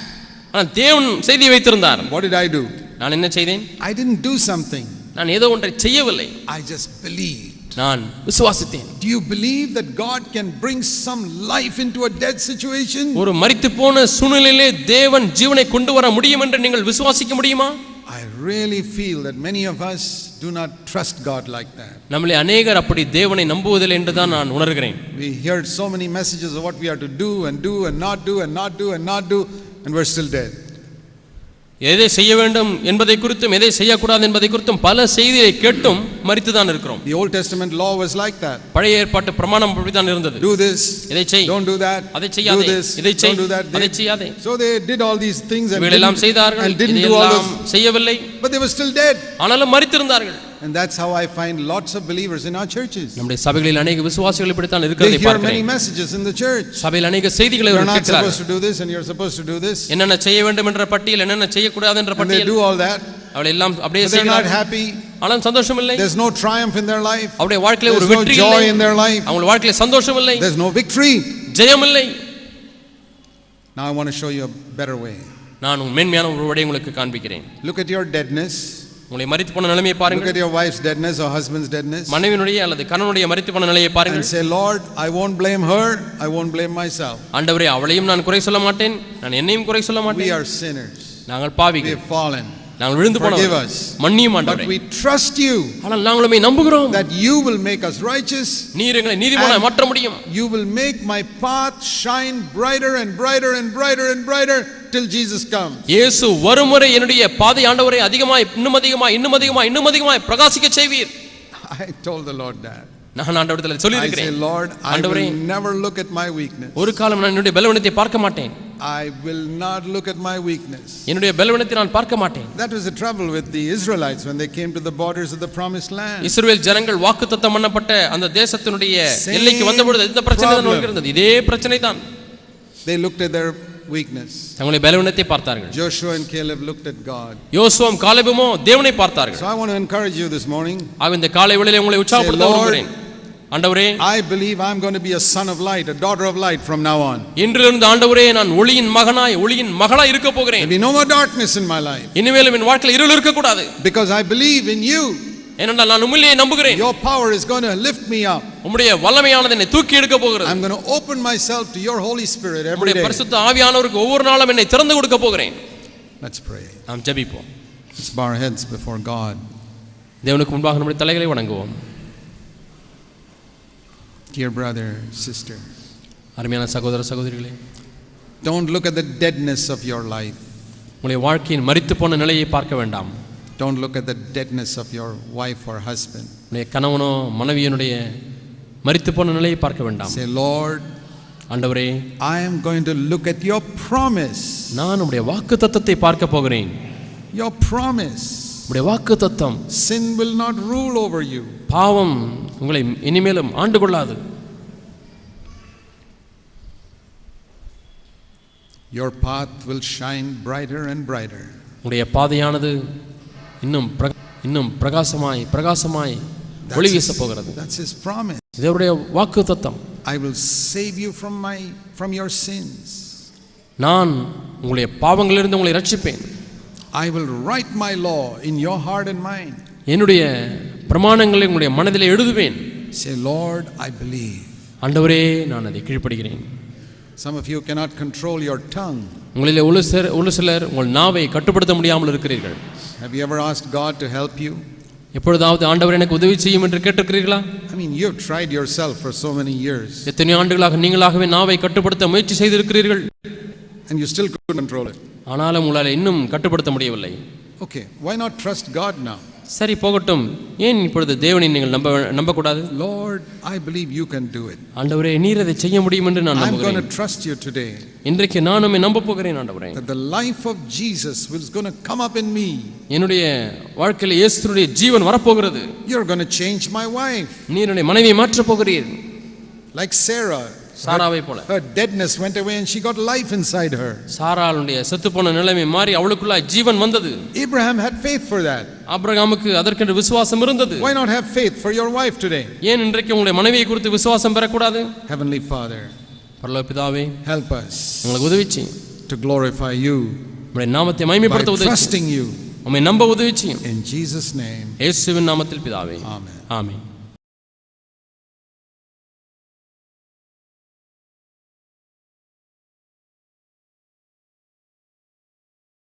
ஆனால் தேவன் செய்தியை வைத்திருந்தார். What did I do? நான் என்ன செய்தேன்? I didn't do something. நான் ஏதோ ஒன்றை செய்யவில்லை. I just believed. நான் விசுவாசித்தேன். Do you believe that God can bring some life into a dead situation? ஒரு மரித்து போன சூழ்நிலையிலே தேவன் ஜீவனை கொண்டு வர முடியும் என்று நீங்கள் விசுவாசிக்க முடியுமா? I really feel that many of us do not trust God like that. நம்மளே அநேகர் அப்படி தேவனை நம்புவதில்லை என்று தான் நான் உணர்கிறேன். We heard so many messages of what we have to do and do and not do and not do and not do, and we're still dead. எதை செய்ய வேண்டும் என்பதை குறித்தும் எதை செய்யக்கூடாது என்பதை குறித்தும் பல செய்தியை கேட்டும் மரித்து தான் இருக்கிறோம். The Old Testament law was like that. பழைய ஏற்பாட்டு பிரமாணம் அப்படி தான் இருந்தது. Do this, இதை செய், don't do that, அதை செய்யாதே, இதை செய், don't do that, அதை செய்யாதே. So they did all these things and இவைகளெல்லாம் செய்தார்கள், didn't do all those, செய்யவில்லை. but they were still dead. ஆனாலும் மரித்திருந்தார்கள். And that's how I find lots of believers in our churches. நம்முடைய சபைகளில் अनेक விசுவாசிகள் இப்படி தான் They இருக்கிறதை hear many பார்க்கிறேன். messages in the church. சபையில் अनेक செய்திகளை You're அவர்கள் not supposed கேட்கிறார்கள். to do this and you're supposed to do this. என்னென்ன செய்ய வேண்டும் என்ற பட்டியல், என்னென்ன செய்யக்கூடாது என்ற And they பட்டியல், do all that. அவளை எல்லாம் அப்படியே But they're not செய்கிறார்கள். happy. ஆனால் சந்தோஷம் இல்லை. There's no triumph in their life. அவருடைய வாழ்க்கையில ஒரு There's no வெற்றி joy இல்லை. in their life. அவங்க வாழ்க்கையில சந்தோஷம் இல்லை. There's no victory. ஜெயம் இல்லை. Now I want to show you a better way. நான் மேன்மையான ஒரு வழியை உங்களுக்கு காண்பிக்கிறேன். Look at your deadness. உங்களை மரித்து போன நிலைமையை Look பாருங்கள். at your wife's deadness or husband's deadness. மனைவியினுடைய அல்லது கணவனுடைய மரித்து போன நிலையை And பாருங்கள். say, Lord, I won't blame her. I won't blame myself. ஆண்டவரே, அவளையும் நான் குறை சொல்ல மாட்டேன், நான் என்னையும் குறை சொல்ல We மாட்டேன். are sinners. நாங்கள் We பாவிகள், have fallen. நாங்கள் விழுந்து Forgive போனவர்கள். us. மன்னியும் But ஆண்டவரே. we trust you ஆனால் நாங்களுமே நம்புகிறோம் that you will make us righteous. நீர் எங்களை நீதிமானாய் மாற்ற முடியும். You will make my path shine brighter and brighter and brighter and brighter till Jesus comes. இயேசு வரும்வரை என்னுடைய பாதை ஆண்டவரே அதிகமாய் இன்னும் அதிகமாய் இன்னும் அதிகமாய் இன்னும் அதிகமாய் பிரகாசிக்க செய்வீர். I told the Lord that. நான் ஆண்டவரிடத்தில் சொல்லி I say, இருக்கிறேன், Lord, I ஆண்டவரே, will never look at my weakness. ஒரு காலம் நான் என்னுடைய பலவீனத்தை பார்க்க மாட்டேன். I will not look at my weakness. என்னுடைய பலவீனத்தை நான் பார்க்க மாட்டேன். That was the trouble with the Israelites when they came to the borders of the promised land. இஸ்ரவேல் ஜனங்கள் வாக்குத்தத்தம் பண்ணப்பட்ட அந்த தேசத்தினுடைய எல்லைக்கு வந்தபொழுது இந்த பிரச்சனை தான் இருந்தது. இதே பிரச்சனை தான். They looked at their weakness. தங்களுடைய பலவீனத்தை பார்த்தார்கள். Joshua and Caleb looked at God. யோசுவாவும் காலேபுமோ தேவனை பார்த்தார்கள். So I want to encourage you this morning. ஆக இந்த காலை வேளையிலே உங்களை உற்சாகப்படுத்த விரும்புகிறேன். ஆண்டவரே, I believe I'm going to be a son of light, a daughter of light from now on. இன்றிலிருந்து ஆண்டவரே, நான் ஒளியின் மகனாய் ஒளியின் மகளாய் இருக்க போகிறேன். There'll be no more darkness in my life. இனிமேலும் என் வாழ்க்கையில் இருள் இருக்க கூடாது. Because I believe in you. ஏனென்றால் நான் உம்மிலே நம்புகிறேன். Your power is going to lift me up. உம்முடைய வல்லமையானது என்னை தூக்கி எடுக்க போகிறது. I'm going to open myself to your Holy Spirit every உம்முடைய day. பரிசுத்த ஆவியானவருக்கு ஒவ்வொரு நாளும் என்னை திறந்து கொடுக்க போகிறேன். Let's pray. நாம் ஜெபிப்போம். Let's bow our heads before God. தேவனுக்கு முன்பாக நம்முடைய தலைகளை வணங்குவோம். Dear brother, sister, அருமையான சகோதர சகோதரிகளே, don't look at the deadness of your life. உங்களுடைய வாழ்க்கையின் மரித்து போன நிலையை பார்க்க வேண்டாம். Don't look at the deadness of your wife or husband. உங்களுடைய கணவனோ மனைவியினுடைய மரித்து போன நிலையை பார்க்க வேண்டாம். Say, Lord, ஆண்டவரே, I am going to look at your promise. நான் உம்முடைய வாக்குத்தத்தத்தை பார்க்க போகிறேன். Your promise. உம்முடைய வாக்குத்தத்தம், Sin will not rule over you. பாவம் உங்களை இனிமேலும் ஆண்டு கொள்ளாது. Your path will shine brighter and brighter. உங்களுடைய பாதையானது இன்னும் பிரகாசமாய் பிரகாசமாய் ஒளி வீச போகிறது. That's his promise. இதனுடைய வாக்குத்தத்தம், I will save you from your sins. நான் உங்களுடைய பாவங்களிலிருந்து உங்களை ரட்சிப்பேன். I will write my law in your heart and mind. என்னுடைய பிரமாணங்களை உங்களுடைய மனதிலே எழுதுவேன். Say, Lord, I believe. ஆண்டவரே, நான் அதை கீழ்ப்படுகிறேன். Some of you cannot control your tongue. உங்களிலே ஒரு சிலர் உங்கள் நாவை கட்டுப்படுத்த முடியாமல் இருக்கிறீர்கள். Have you ever asked God to help you? எப்பொழுதாவது ஆண்டவர் எனக்கு உதவி செய்யும் என்று கேட்டிருக்கிறீர்களா? I mean, you've tried yourself for so many years. எத்தனை ஆண்டுகளாக நீங்களாகவே நாவை கட்டுப்படுத்த முயற்சி செய்திருக்கிறீர்கள். And you still couldn't control it. ஆனாலும் உங்களால் இன்னும் கட்டுப்படுத்த முடியவில்லை. Okay, why not trust God now? சரி, போகட்டும். ஏன் இப்பொழுது தேவனை நீங்கள் நம்பக்கூடாது? Lord, I believe you can do it. ஆண்டவரே, நீர் அதை செய்ய முடியும் என்று நான் I'm going நம்புகிறேன். to trust you today. இன்றைக்கு நான் உம்மை நம்ப போகிறேன் ஆண்டவரே. That the life of Jesus is going to come up in me. என்னுடைய வாழ்க்கையில் இயேசுவுடைய ஜீவன் வரப்போகிறது. You're going to change my wife. நீர் என்னுடைய மனைவியை மாற்றப் போகிறீர். Like Sarah. சாராவை போல. Her deadness went away and she got life inside her. சாராளுடைய செத்துப்போன நிலைமை மாறி அவளுக்குள்ள ஜீவன் வந்தது. Abraham had faith for that. ஆபிரகாமுக்கு அதற்கென்று விசுவாசம் இருந்தது. Why not have faith for your wife today? ஏன் இன்றைக்கு உங்களுடைய மனைவியை குறித்து விசுவாசம் பெறக்கூடாது? Heavenly Father, பரலோக பிதாவே, help us உங்களுக்கு உதவி செய்யும். to glorify you உம்முடைய நாமத்தை மகிமைப்படுத்த by உதவி செய்யும். trusting you. உம்மை நம்ப உதவி செய்யும். In Jesus' name. இயேசுவின் நாமத்தில் பிதாவே. Amen. ஆமென்.